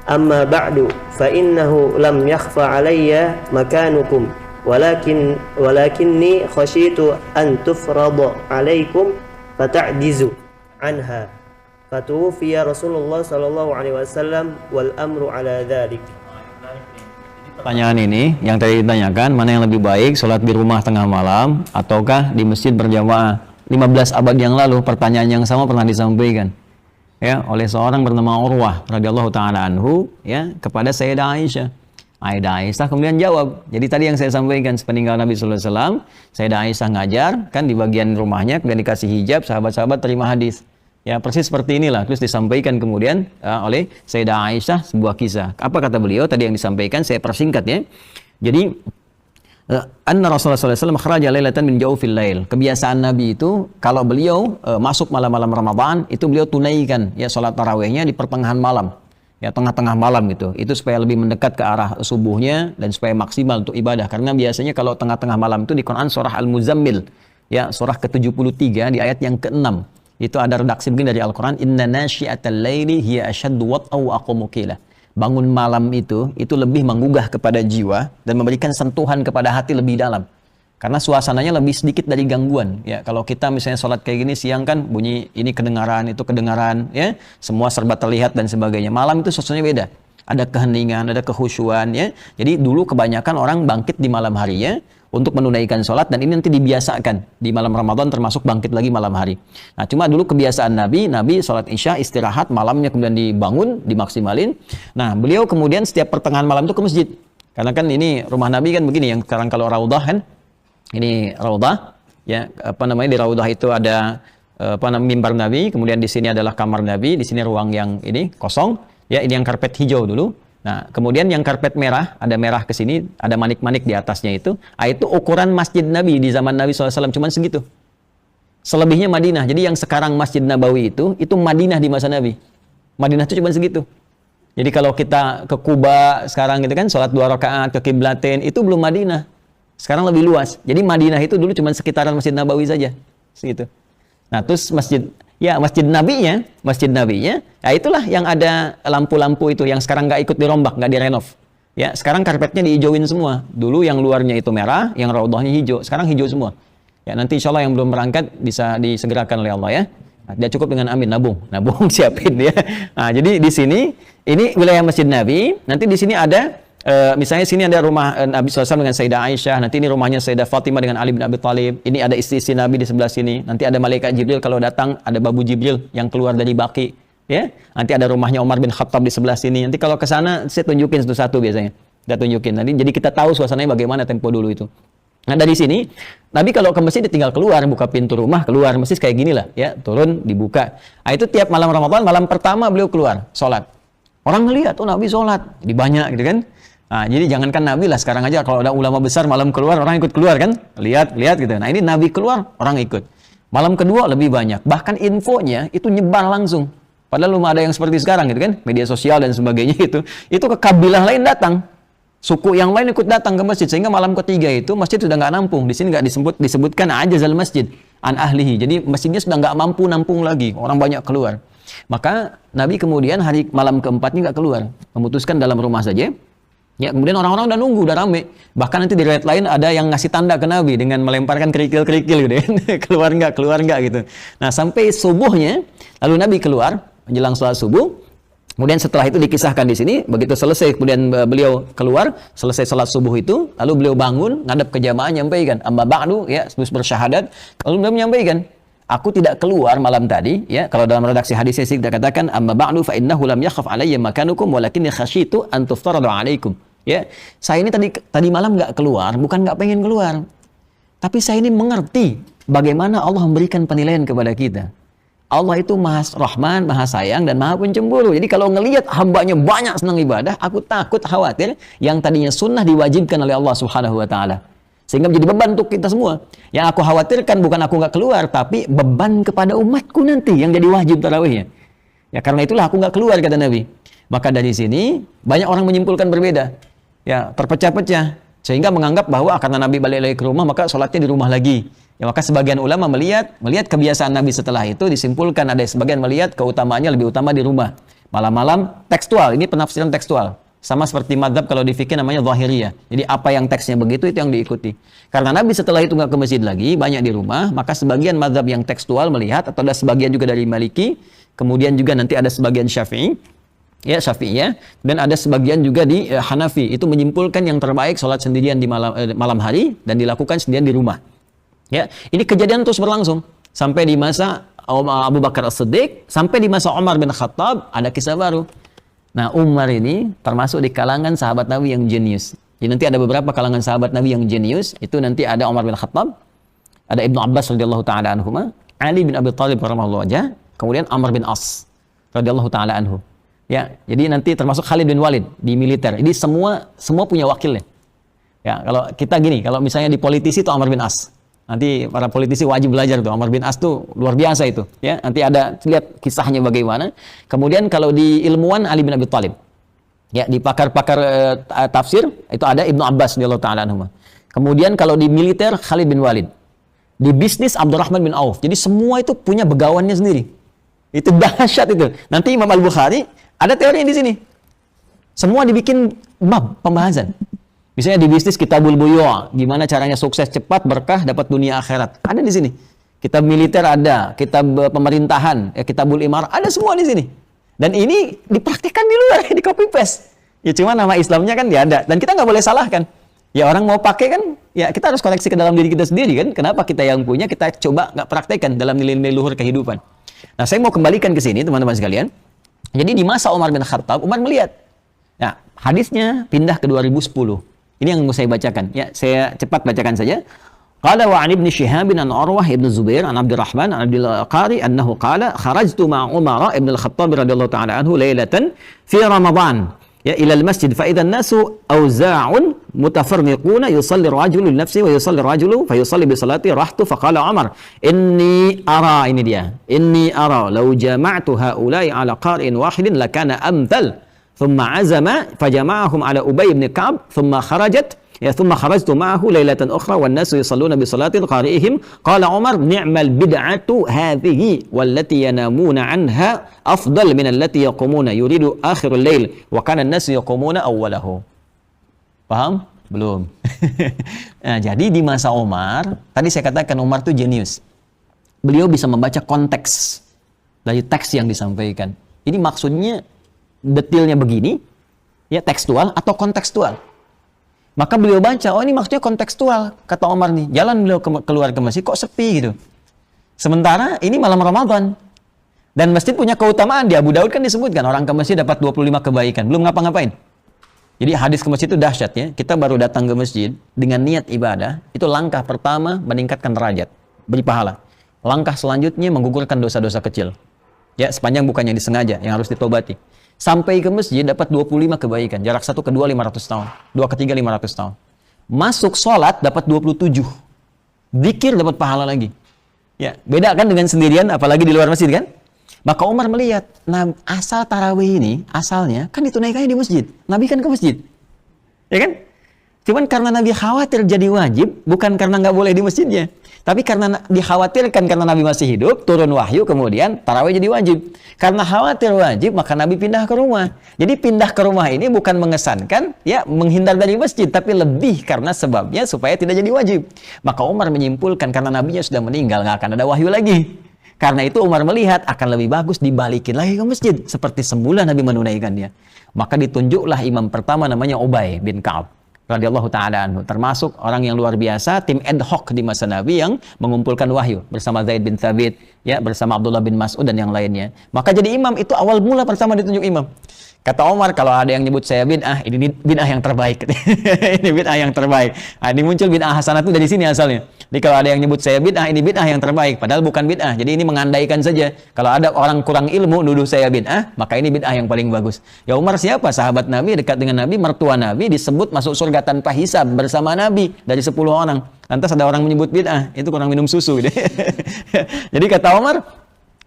أما بعد فإنه لم يخفى علي مكانكم ولكني خشيت أن تفرض عليكم فتعجزوا عنها فتوفي رسول الله صلى الله عليه وسلم والأمر على ذلك. Pertanyaan ini yang tadi ditanyakan, mana yang lebih baik, sholat di rumah tengah malam ataukah di masjid berjamaah? 15 abad yang lalu pertanyaan yang sama pernah disampaikan ya oleh seorang bernama Urwah radhiyallahu taala anhu ya kepada Sayyidah Aisyah. Aisyah kemudian jawab. Jadi tadi yang saya sampaikan, sepeninggal Nabi sallallahu alaihi wasallam, Sayyidah Aisyah ngajar kan di bagian rumahnya, kemudian dikasih hijab, sahabat-sahabat terima hadis. Ya, persis seperti inilah terus disampaikan kemudian oleh Sayyidah Aisyah sebuah kisah. Apa kata beliau tadi yang disampaikan, saya persingkat ya. Jadi anna Rasulullah sallallahu alaihi wasallam kharaja lailatan min jawfil lail. Kebiasaan Nabi itu kalau beliau masuk malam-malam Ramadan, itu beliau tunaikan ya salat tarawihnya di pertengahan malam. Ya, tengah-tengah malam gitu. Itu supaya lebih mendekat ke arah subuhnya dan supaya maksimal untuk ibadah. Karena biasanya kalau tengah-tengah malam itu di Quran surah Al-Muzammil, ya, surah ke-73 di ayat yang ke-6. Itu ada redaksi begini dari Al-Quran, inna nasyi'atal laili hiya asyaddu wat'au wa aqwamu qila. Bangun malam itu lebih menggugah kepada jiwa dan memberikan sentuhan kepada hati lebih dalam. Karena suasananya lebih sedikit dari gangguan. Ya, kalau kita misalnya sholat kayak gini siang kan bunyi ini kedengaran, itu kedengaran, ya, semua serba terlihat dan sebagainya. Malam itu suasananya beda. Ada keheningan, ada kekhusyuan, ya. Jadi dulu kebanyakan orang bangkit di malam harinya untuk menunaikan sholat dan ini nanti dibiasakan di malam Ramadan termasuk bangkit lagi malam hari. Nah, cuma dulu kebiasaan Nabi sholat Isya istirahat, malamnya kemudian dibangun, dimaksimalin. Nah, beliau kemudian setiap pertengahan malam itu ke masjid. Karena kan ini rumah Nabi kan begini, yang sekarang kalau Raudhah kan ini Raudhah, ya, di Raudhah itu ada mimbar Nabi, kemudian di sini adalah kamar Nabi, di sini ruang yang ini kosong, ya, ini yang karpet hijau dulu. Nah, kemudian yang karpet merah, ada merah ke sini, ada manik-manik di atasnya itu. Itu ukuran masjid Nabi di zaman Nabi SAW, cuman segitu. Selebihnya Madinah. Jadi yang sekarang Masjid Nabawi itu Madinah di masa Nabi. Madinah itu cuma segitu. Jadi kalau kita ke Kuba sekarang gitu kan, sholat 2 rakaat ke kiblatain, itu belum Madinah. Sekarang lebih luas. Jadi Madinah itu dulu cuma sekitaran Masjid Nabawi saja. Segitu. Nah, terus Masjid Nabinya, ya itulah yang ada lampu-lampu itu yang sekarang nggak ikut dirombak, nggak direnov. Ya, sekarang karpetnya diijauin semua. Dulu yang luarnya itu merah, yang raudhahnya hijau. Sekarang hijau semua. Ya, nanti insya Allah yang belum berangkat bisa disegerakan oleh Allah ya. Nah, dia cukup dengan amin, nabung siapin ya. Nah, jadi di sini ini wilayah Masjid Nabi. Nanti di sini ada misalnya sini ada rumah Nabi SAW dengan Sayyidah Aisyah, nanti ini rumahnya Sayyidah Fatimah dengan Ali bin Abi Thalib, ini ada istri Nabi di sebelah sini, nanti ada malaikat Jibril kalau datang, ada babu Jibril yang keluar dari Baqi, ya, nanti ada rumahnya Umar bin Khattab di sebelah sini, nanti kalau ke sana saya tunjukin satu-satu biasanya, kita tunjukin, nanti jadi kita tahu suasananya bagaimana tempo dulu itu. Nah, dari sini Nabi kalau ke masjid tinggal keluar, buka pintu rumah, keluar masjid kayak gini lah, ya, turun, dibuka. Nah, itu tiap malam Ramadan, malam pertama beliau keluar, sholat. Orang ngelihat, oh Nabi sholat, jadi banyak gitu kan. Nah, jadi jangankan Nabi lah, sekarang aja kalau ada ulama besar malam keluar, orang ikut keluar kan, lihat gitu. Nah, ini Nabi keluar, orang ikut. Malam kedua lebih banyak, bahkan infonya itu nyebar langsung. Padahal belum ada yang seperti sekarang gitu kan, media sosial dan sebagainya itu ke kabilah lain datang, suku yang lain ikut datang ke masjid, sehingga malam ketiga itu masjid sudah nggak nampung. Di sini nggak disebutkan ajazal masjid an ahlihi, jadi masjidnya sudah nggak mampu nampung lagi, orang banyak keluar. Maka Nabi kemudian malam keempatnya nggak keluar, memutuskan dalam rumah saja. Ya, kemudian orang-orang udah nunggu, udah rame. Bahkan nanti di riwayat lain ada yang ngasih tanda ke Nabi dengan melemparkan kerikil-kerikil gitu ya. keluar nggak gitu. Nah, sampai subuhnya, lalu Nabi keluar menjelang sholat subuh. Kemudian setelah itu dikisahkan di sini, begitu selesai kemudian beliau keluar, selesai sholat subuh itu, lalu beliau bangun, ngadap ke jamaah menyampaikan, amma ba'du, ya, terus bersyahadat, lalu beliau menyampaikan, aku tidak keluar malam tadi, ya, kalau dalam redaksi hadisnya sih kita katakan, amma ba'du fa innahu lam yakhaf alayya makanukum walakinni khasyitu an tuftaradu alaikum. Ya, saya ini tadi malam nggak keluar, bukan nggak pengen keluar, tapi saya ini mengerti bagaimana Allah memberikan penilaian kepada kita. Allah itu Maha Rahman, Maha Sayang, dan Maha Pencemburu. Jadi kalau ngelihat hambanya banyak senang ibadah, aku takut khawatir yang tadinya sunnah diwajibkan oleh Allah Subhanahu wa Ta'ala. Sehingga menjadi beban untuk kita semua. Yang aku khawatirkan bukan aku nggak keluar, tapi beban kepada umatku nanti yang jadi wajib tarawihnya. Ya, karena itulah aku nggak keluar, kata Nabi. Maka dari sini banyak orang menyimpulkan berbeda. Ya, terpecah-pecah. Sehingga menganggap bahwa karena Nabi balik lagi ke rumah, maka sholatnya di rumah lagi. Ya, maka sebagian ulama melihat kebiasaan Nabi setelah itu, disimpulkan ada sebagian melihat keutamaannya lebih utama di rumah. Malam-malam tekstual, ini penafsiran tekstual. Sama seperti madzhab kalau di fikih namanya zahiriyah. Jadi apa yang teksnya begitu itu yang diikuti. Karena Nabi setelah itu nggak ke masjid lagi, banyak di rumah, maka sebagian madzhab yang tekstual melihat, atau ada sebagian juga dari Maliki, kemudian juga nanti ada sebagian Syafi'i, ya Syafi'iyah, dan ada sebagian juga di Hanafi, itu menyimpulkan yang terbaik sholat sendirian di malam hari dan dilakukan sendirian di rumah. Ya, ini kejadian terus berlangsung sampai di masa Abu Bakar As-Siddiq, sampai di masa Umar bin Khattab ada kisah baru. Nah, Umar ini termasuk di kalangan sahabat Nabi yang jenius. Jadi nanti ada beberapa kalangan sahabat Nabi yang jenius, itu nanti ada Umar bin Khattab, ada Ibnu Abbas radhiyallahu taala anhuma, Ali bin Abi Thalib radhiyallahu anhu, kemudian Amr bin As radhiyallahu taala anhu. Ya, jadi nanti termasuk Khalid bin Walid di militer. Ini semua punya wakilnya. Ya, kalau kita gini, kalau misalnya di politisi itu Amr bin As. Nanti para politisi wajib belajar tuh. Amr bin As tuh luar biasa itu. Ya, nanti ada lihat kisahnya bagaimana. Kemudian kalau di ilmuwan Ali bin Abi Thalib. Ya, di pakar-pakar tafsir itu ada Ibnu Abbas radhiyallahu taala anhu. Kemudian kalau di militer Khalid bin Walid. Di bisnis Abdurrahman bin Auf. Jadi semua itu punya begawannya sendiri. Itu dahsyat itu. Nanti Imam Al-Bukhari ada teori di sini. Semua dibikin bab pembahasan. Misalnya di bisnis Kitabul Buyu', gimana caranya sukses cepat, berkah, dapat dunia akhirat. Ada di sini. Kitab militer ada, kitab pemerintahan, Kitabul Imar, ada semua di sini. Dan ini dipraktikkan di luar, di copy paste. Ya cuma nama Islamnya kan dia ada. Dan kita nggak boleh salahkan. Ya orang mau pakai kan, ya kita harus koreksi ke dalam diri kita sendiri kan. Kenapa kita yang punya, kita coba nggak praktekkan dalam nilai-nilai luhur kehidupan. Nah, saya mau kembalikan ke sini teman-teman sekalian. Jadi di masa Umar bin Khattab, Umar melihat. Nah, hadisnya pindah ke 2010. Ini yang mau saya bacakan. Ya, saya cepat bacakan saja. Qala wa 'an Ibnu Syihab an Urwah ibn Zubair an Abdurrahman an Abdul Qari annahu qala kharajtu ma'a Umar ibn al-Khattab radhiyallahu ta'ala anhu lailatan fi Ramadan ya ila al-masjid fa idha an-nasu awza'un mutafarriquna yusalli ar-rajulu li nafsihi wa yusalli ar-rajulu fa yusalli bi salati rahtu fa qala Umar inni ara law jama'tu ha'ula'i ala qari'in wahidin lakana amthal. ثم عزم فجمعهم على أبي بن كعب ثم خرجت معه ليلة أخرى والناس يصلون بصلاة قارئهم قال عمر نعم البدعة هذه والتي ينامون عنها أفضل من التي يقومون يريد آخر الليل وكان الناس يقومون أوله. Paham? Belum. Nah, jadi di masa Umar, tadi saya katakan Umar itu jenius. Beliau bisa membaca konteks dari teks yang disampaikan. Ini maksudnya detailnya begini, ya tekstual atau kontekstual. Maka beliau baca, oh ini maksudnya kontekstual, kata Umar nih. Jalan beliau keluar ke masjid, kok sepi gitu. Sementara ini malam Ramadan. Dan masjid punya keutamaan, di Abu Daud kan disebutkan, orang ke masjid dapat 25 kebaikan, belum ngapa-ngapain. Jadi hadis ke masjid itu dahsyat ya. Kita baru datang ke masjid dengan niat ibadah, itu langkah pertama meningkatkan derajat, beri pahala. Langkah selanjutnya menggugurkan dosa-dosa kecil. Ya, sepanjang bukannya disengaja, yang harus ditobati. Sampai ke masjid dapat 25 kebaikan. Jarak satu ke dua 500 tahun. Dua ke tiga 500 tahun. Masuk sholat dapat 27. Zikir dapat pahala lagi. Ya, beda kan dengan sendirian, apalagi di luar masjid kan? Maka Umar melihat, nah asal tarawih ini, asalnya kan ditunaikannya di masjid. Nabi kan ke masjid. Ya kan? Cuman karena Nabi khawatir jadi wajib, bukan karena nggak boleh di masjidnya. Tapi karena dikhawatirkan karena Nabi masih hidup, turun wahyu, kemudian tarawih jadi wajib. Karena khawatir wajib, maka Nabi pindah ke rumah. Jadi pindah ke rumah ini bukan mengesankan, ya menghindar dari masjid, tapi lebih karena sebabnya supaya tidak jadi wajib. Maka Umar menyimpulkan karena Nabinya sudah meninggal, nggak akan ada wahyu lagi. Karena itu Umar melihat akan lebih bagus dibalikin lagi ke masjid. Seperti semula Nabi menunaikannya. Maka ditunjuklah imam pertama namanya Ubay bin Ka'ab radhiyallahu ta'ala anhu, termasuk orang yang luar biasa, tim ad hoc di masa Nabi yang mengumpulkan wahyu bersama Zaid bin Thabit, ya, bersama Abdullah bin Mas'ud dan yang lainnya. Maka jadi imam itu awal mula pertama ditunjuk imam. Kata Umar, kalau ada yang nyebut saya bid'ah, ini bid'ah yang terbaik. Ini bid'ah yang terbaik. Nah, ini muncul bid'ah hasanah itu dari sini asalnya. Jadi kalau ada yang nyebut saya bid'ah, ini bid'ah yang terbaik. Padahal bukan bid'ah. Jadi ini mengandaikan saja. Kalau ada orang kurang ilmu nuduh saya bid'ah, maka ini bid'ah yang paling bagus. Ya Umar siapa? Sahabat Nabi, dekat dengan Nabi, mertua Nabi, disebut masuk surga tanpa hisab bersama Nabi dari 10 orang. Lantas ada orang menyebut bid'ah, itu kurang minum susu. Gitu. Jadi kata Umar,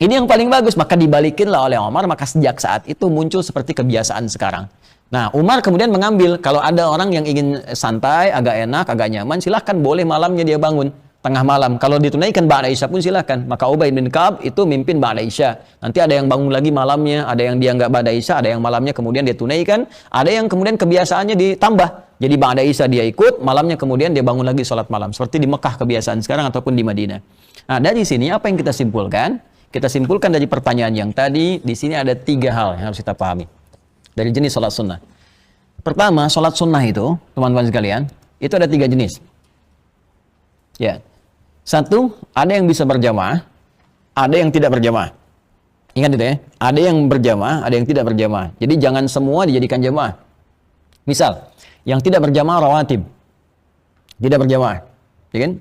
ini yang paling bagus, maka dibalikinlah oleh Umar, maka sejak saat itu muncul seperti kebiasaan sekarang. Nah, Umar kemudian mengambil, kalau ada orang yang ingin santai, agak enak, agak nyaman, silahkan, boleh malamnya dia bangun, tengah malam. Kalau ditunaikan Ba'da Isya pun silahkan. Maka Ubay bin Ka'ab itu mimpin Ba'da Isya. Nanti ada yang bangun lagi malamnya, ada yang dia nggak Ba'da Isya, ada yang malamnya kemudian dia tunaikan, ada yang kemudian kebiasaannya ditambah. Jadi Ba'da Isya dia ikut, malamnya kemudian dia bangun lagi sholat malam. Seperti di Mekah kebiasaan sekarang ataupun di Madinah. Nah, dari sini apa yang kita simpulkan? Kita simpulkan dari pertanyaan yang tadi, di sini ada 3 hal yang harus kita pahami dari jenis sholat sunnah. Pertama, sholat sunnah itu, teman-teman sekalian, itu ada 3 jenis. Ya, 1, ada yang bisa berjamaah, ada yang tidak berjamaah. Ingat itu ya, ada yang berjamaah, ada yang tidak berjamaah. Jadi jangan semua dijadikan jamaah. Misal, yang tidak berjamaah rawatib, tidak berjamaah, ya kan?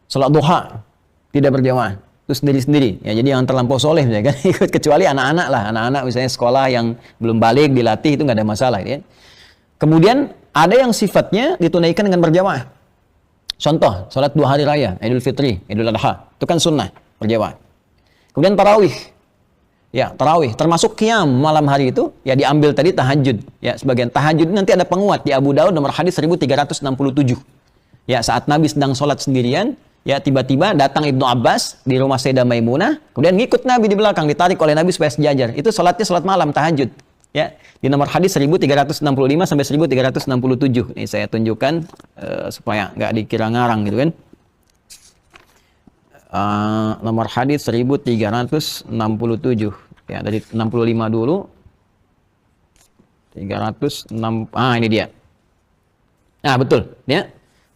Sholat duha, tidak berjamaah. Itu sendiri-sendiri, ya, jadi yang terlampau soleh misalnya, kan? Ikut, kecuali anak-anak lah, anak-anak misalnya sekolah yang belum balik, dilatih, itu nggak ada masalah, ya. Kemudian ada yang sifatnya ditunaikan dengan berjamaah. Contoh, sholat 2 hari raya, Idul Fitri, Idul Adha, itu kan sunnah, berjamaah. Kemudian tarawih, ya, tarawih, termasuk qiyam malam hari itu, ya diambil tadi tahajud, ya, sebagian tahajud nanti ada penguat di Abu Daud nomor hadis 1367. Ya, saat Nabi sedang sholat sendirian, ya, tiba-tiba datang Ibnu Abbas di rumah Sayyidah Maimunah, kemudian ngikut Nabi di belakang, ditarik oleh Nabi supaya sejajar. Itu sholatnya sholat malam, tahajud. Ya, di nomor hadis 1365 sampai 1367. Ini saya tunjukkan supaya nggak dikira ngarang gitu kan. Nomor hadis 1367. Ya, dari 65 dulu. 306. Ini dia. Nah, betul, ya.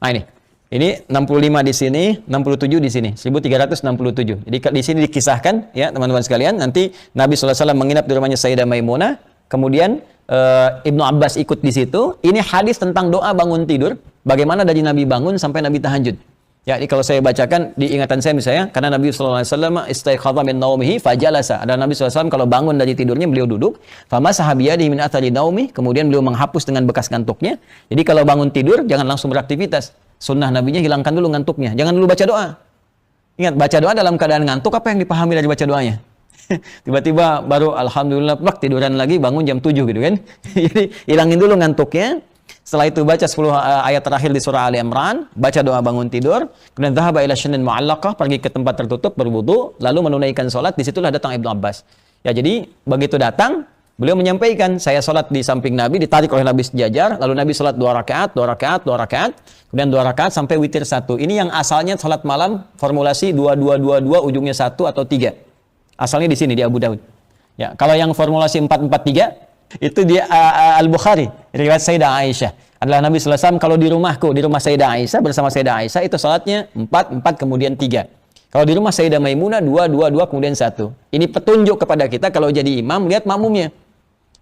Nah, ini 65 di sini, 67 di sini, 1367. Jadi di sini dikisahkan, ya teman-teman sekalian, nanti Nabi SAW menginap di rumahnya Sayyidah Maimunah, kemudian Ibnu Abbas ikut di situ. Ini hadis tentang doa bangun tidur, bagaimana dari Nabi bangun sampai Nabi tahajud. Ya, ini kalau saya bacakan di ingatan saya misalnya, karena Nabi SAW istaiqadha min naumihi fajalasa. Ada Nabi SAW kalau bangun dari tidurnya beliau duduk, famasaha biyadihi min athari naumi, kemudian beliau menghapus dengan bekas ngantuknya. Jadi kalau bangun tidur jangan langsung beraktivitas. Sunnah Nabinya hilangkan dulu ngantuknya. Jangan dulu baca doa. Ingat, baca doa dalam keadaan ngantuk, apa yang dipahami dari baca doanya? Tiba-tiba baru alhamdulillah plak tiduran lagi, bangun jam 7 gitu kan. Jadi hilangin dulu ngantuknya. Setelah itu baca 10 ayat terakhir di surah Ali Imran, baca doa bangun tidur, kemudian dhahaba ila syinin mu'allaqah, pergi ke tempat tertutup berwudu, lalu menunaikan salat. Disitulah datang Ibnu Abbas. Ya, jadi begitu datang, beliau menyampaikan, saya sholat di samping Nabi, ditarik oleh Nabi sejajar, lalu Nabi sholat 2 rakaat, 2 rakaat, 2 rakaat, kemudian 2 rakaat sampai witir 1. Ini yang asalnya sholat malam, formulasi 2-2-2-2, ujungnya 1 atau 3. Asalnya di sini, di Abu Daud. Ya, kalau yang formulasi 4-4-3, itu di Al-Bukhari, riwayat Sayyidah Aisyah. Adalah Nabi SAW kalau di rumahku, di rumah Sayyidah Aisyah, bersama Sayyidah Aisyah, itu sholatnya 4-4, kemudian 3. Kalau di rumah Sayyidah Maimunah 2-2-2, kemudian 1. Ini petunjuk kepada kita kalau jadi imam, lihat makmumnya.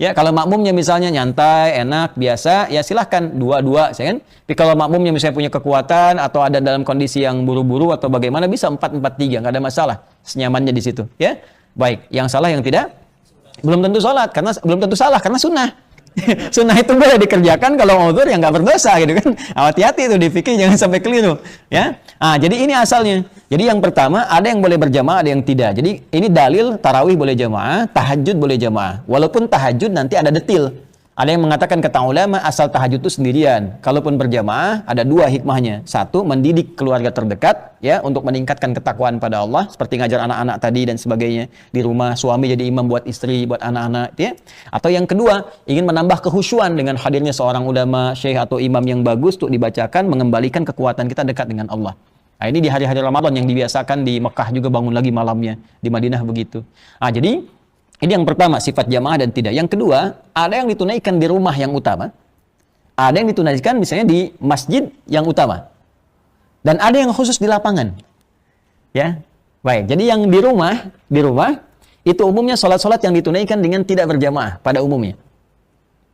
Ya, kalau makmumnya misalnya nyantai, enak, biasa, ya silahkan 2-2, ya kan? Tapi kalau makmumnya misalnya punya kekuatan atau ada dalam kondisi yang buru-buru atau bagaimana, bisa 4-4-3, nggak ada masalah, senyamannya di situ. Ya, baik. Yang salah yang tidak, belum tentu sholat, karena belum tentu salah, karena sunnah. Sunnah itu boleh dikerjakan kalau uzur yang nggak berdosa gitu kan. Hati-hati itu di fikih, jangan sampai keliru. Ya, jadi ini asalnya. Jadi yang pertama, ada yang boleh berjamaah, ada yang tidak. Jadi ini dalil tarawih boleh jamaah, tahajud boleh jamaah. Walaupun tahajud nanti ada detil. Ada yang mengatakan kata ulama asal tahajud itu sendirian. Kalaupun berjamaah ada dua hikmahnya. Satu, mendidik keluarga terdekat ya untuk meningkatkan ketakwaan pada Allah seperti ngajar anak-anak tadi dan sebagainya. Di rumah suami jadi imam buat istri, buat anak-anak ya. Atau yang kedua, ingin menambah kehusyuan dengan hadirnya seorang ulama, syekh atau imam yang bagus untuk dibacakan mengembalikan kekuatan kita dekat dengan Allah. Nah, ini di hari-hari Ramadan yang dibiasakan di Mekah juga bangun lagi malamnya, di Madinah begitu. Ah, jadi ini yang pertama, sifat jamaah dan tidak. Yang kedua, ada yang ditunaikan di rumah yang utama. Ada yang ditunaikan misalnya di masjid yang utama. Dan ada yang khusus di lapangan. Ya. Baik, jadi yang di rumah itu umumnya sholat-sholat yang ditunaikan dengan tidak berjamaah pada umumnya.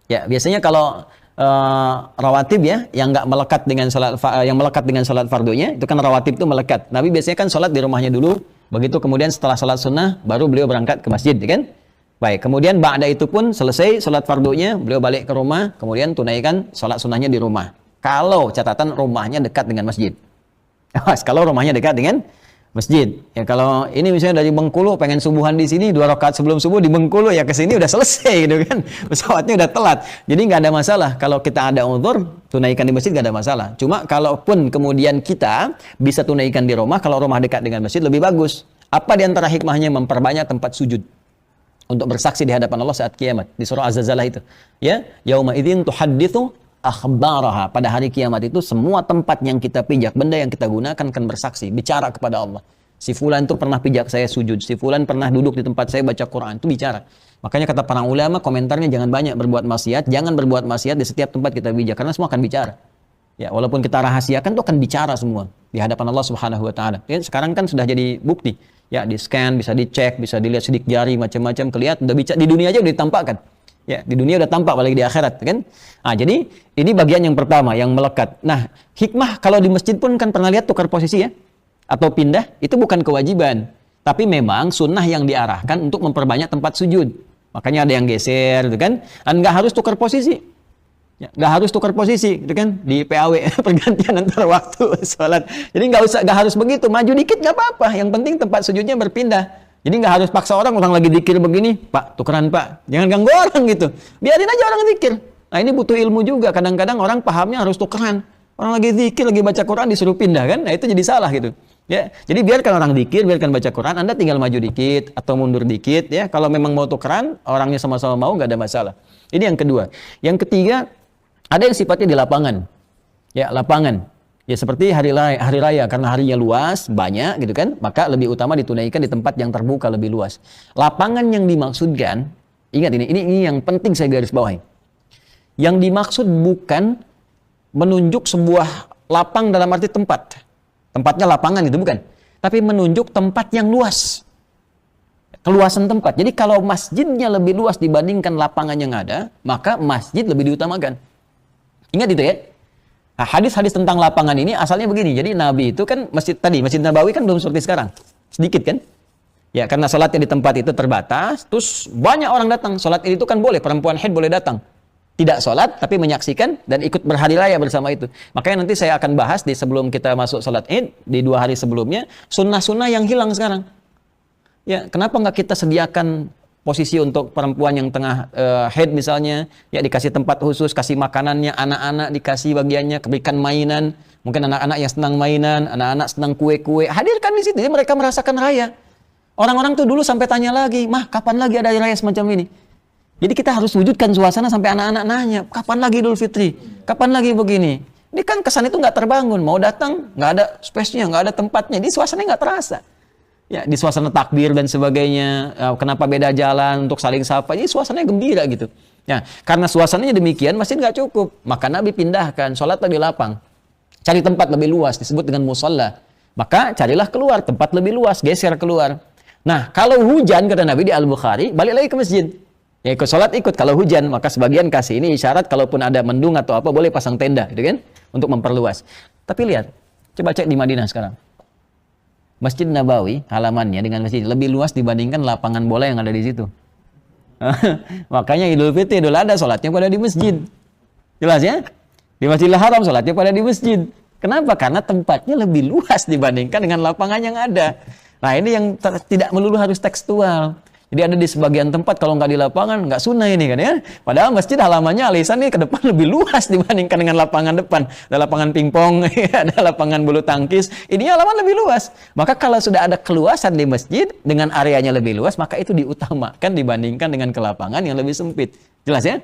Ya, biasanya kalau rawatib ya, yang nggak melekat dengan sholat fardunya, itu kan rawatib itu melekat. Nabi biasanya kan sholat di rumahnya dulu. Begitu kemudian setelah sholat sunnah, baru beliau berangkat ke masjid, kan? Baik, kemudian ba'da itu pun selesai sholat fardunya, beliau balik ke rumah, kemudian tunaikan sholat sunnahnya di rumah. Kalau catatan rumahnya dekat dengan masjid. Kalau rumahnya dekat dengan masjid. Ya kalau ini misalnya dari Bengkulu, pengen subuhan di sini, 2 rakaat sebelum subuh di Bengkulu, ya ke sini udah selesai gitu kan. Pesawatnya udah telat. Jadi nggak ada masalah. Kalau kita ada uzur, tunaikan di masjid nggak ada masalah. Cuma kalaupun kemudian kita bisa tunaikan di rumah, kalau rumah dekat dengan masjid lebih bagus. Apa di antara hikmahnya? Memperbanyak tempat sujud untuk bersaksi di hadapan Allah saat kiamat. Di surah Az-Zalzalah itu. Ya, yauma idzin tuhadditsu akhbaraha. Pada hari kiamat itu semua tempat yang kita pijak, benda yang kita gunakan akan bersaksi, bicara kepada Allah. Si fulan itu pernah pijak saya sujud, si fulan pernah duduk di tempat saya baca Quran, itu bicara. Makanya kata para ulama, komentarnya jangan banyak berbuat maksiat, jangan berbuat maksiat di setiap tempat kita pijak, karena semua akan bicara. Ya, walaupun kita rahasiakan itu akan bicara semua di hadapan Allah Subhanahu wa taala. Ya, sekarang kan sudah jadi bukti. Ya, di scan, bisa dicek, bisa dilihat sidik jari, macam-macam kelihatan, udah bicara di dunia aja udah ditampakkan. Ya, di dunia udah tampak, apalagi di akhirat, kan? Ah, jadi ini bagian yang pertama yang melekat. Nah, hikmah kalau di masjid pun kan pernah lihat tukar posisi ya, atau pindah, itu bukan kewajiban, tapi memang sunnah yang diarahkan untuk memperbanyak tempat sujud. Makanya ada yang geser, gitu kan? Dan nggak harus tukar posisi, ya, nggak harus tukar posisi, gitu kan? Di PAW pergantian antara waktu sholat. Jadi nggak harus begitu, maju dikit nggak apa-apa. Yang penting tempat sujudnya berpindah. Jadi nggak harus paksa orang lagi zikir begini, Pak, tukeran Pak. Jangan ganggu orang gitu. Biarin aja orang zikir. Nah ini butuh ilmu juga. Kadang-kadang orang pahamnya harus tukeran. Orang lagi zikir, lagi baca Quran disuruh pindah kan? Nah itu jadi salah gitu. Ya, jadi biarkan orang zikir, biarkan baca Quran. Anda tinggal maju dikit atau mundur dikit. Ya, kalau memang mau tukeran, orangnya sama-sama mau, nggak ada masalah. Ini yang kedua. Yang ketiga, ada yang sifatnya di lapangan. Ya, lapangan. Ya seperti hari raya, karena harinya luas, banyak gitu kan, maka lebih utama ditunaikan di tempat yang terbuka lebih luas. Lapangan yang dimaksudkan, ingat ini yang penting saya garis bawahi. Yang dimaksud bukan menunjuk sebuah lapang dalam arti tempat. Tempatnya lapangan itu bukan. Tapi menunjuk tempat yang luas. Keluasan tempat. Jadi kalau masjidnya lebih luas dibandingkan lapangan yang ada, maka masjid lebih diutamakan. Ingat itu ya. Nah, hadis-hadis tentang lapangan ini asalnya begini. Jadi Nabi itu kan Masjid Nabawi kan belum seperti sekarang. Sedikit kan? Ya, karena sholatnya di tempat itu terbatas, terus banyak orang datang. Sholat itu kan boleh, perempuan haid boleh datang. Tidak sholat, tapi menyaksikan dan ikut berhari raya bersama itu. Makanya nanti saya akan bahas di sebelum kita masuk sholat id, di 2 hari sebelumnya, sunnah-sunnah yang hilang sekarang. Ya, kenapa nggak kita sediakan posisi untuk perempuan yang tengah haid misalnya, ya dikasih tempat khusus, kasih makanannya, anak-anak dikasih bagiannya, berikan mainan, mungkin anak-anak yang senang mainan, anak-anak senang kue-kue, hadirkan di situ, jadi mereka merasakan raya. Orang-orang tuh dulu sampai tanya lagi, mah kapan lagi ada raya semacam ini? Jadi kita harus wujudkan suasana sampai anak-anak nanya, kapan lagi Idul Fitri? Kapan lagi begini? Ini kan kesan itu nggak terbangun, mau datang nggak ada space-nya, nggak ada tempatnya, jadi suasananya nggak terasa. Ya, di suasana takbir dan sebagainya, kenapa beda jalan untuk saling sapa, jadi suasananya gembira gitu. Ya, karena suasananya demikian, masjid nggak cukup, maka Nabi pindahkan, sholatlah di lapang. Cari tempat lebih luas, disebut dengan musalla. Maka carilah keluar, tempat lebih luas, geser keluar. Nah, kalau hujan, kata Nabi di Al-Bukhari, balik lagi ke masjid. Ya, ikut sholat ikut, kalau hujan, maka sebagian kasih ini isyarat, kalaupun ada mendung atau apa, boleh pasang tenda, gitu kan, untuk memperluas. Tapi lihat, coba cek di Madinah sekarang. Masjid Nabawi, halamannya dengan masjid lebih luas dibandingkan lapangan bola yang ada di situ. Makanya Idul Fitri, Idul Adha, sholatnya pada di masjid. Jelas ya? Di Masjidil Haram, sholatnya pada di masjid. Kenapa? Karena tempatnya lebih luas dibandingkan dengan lapangan yang ada. Nah ini yang tidak melulu harus tekstual. Jadi ada di sebagian tempat kalau nggak di lapangan nggak sunnah ini kan ya. Padahal masjid halamannya alisan nih ke depan lebih luas dibandingkan dengan lapangan depan. Ada lapangan pingpong, ada lapangan bulu tangkis. Ini halaman lebih luas. Maka kalau sudah ada keluasan di masjid dengan areanya lebih luas, maka itu diutamakan dibandingkan dengan ke lapangan yang lebih sempit. Jelas ya?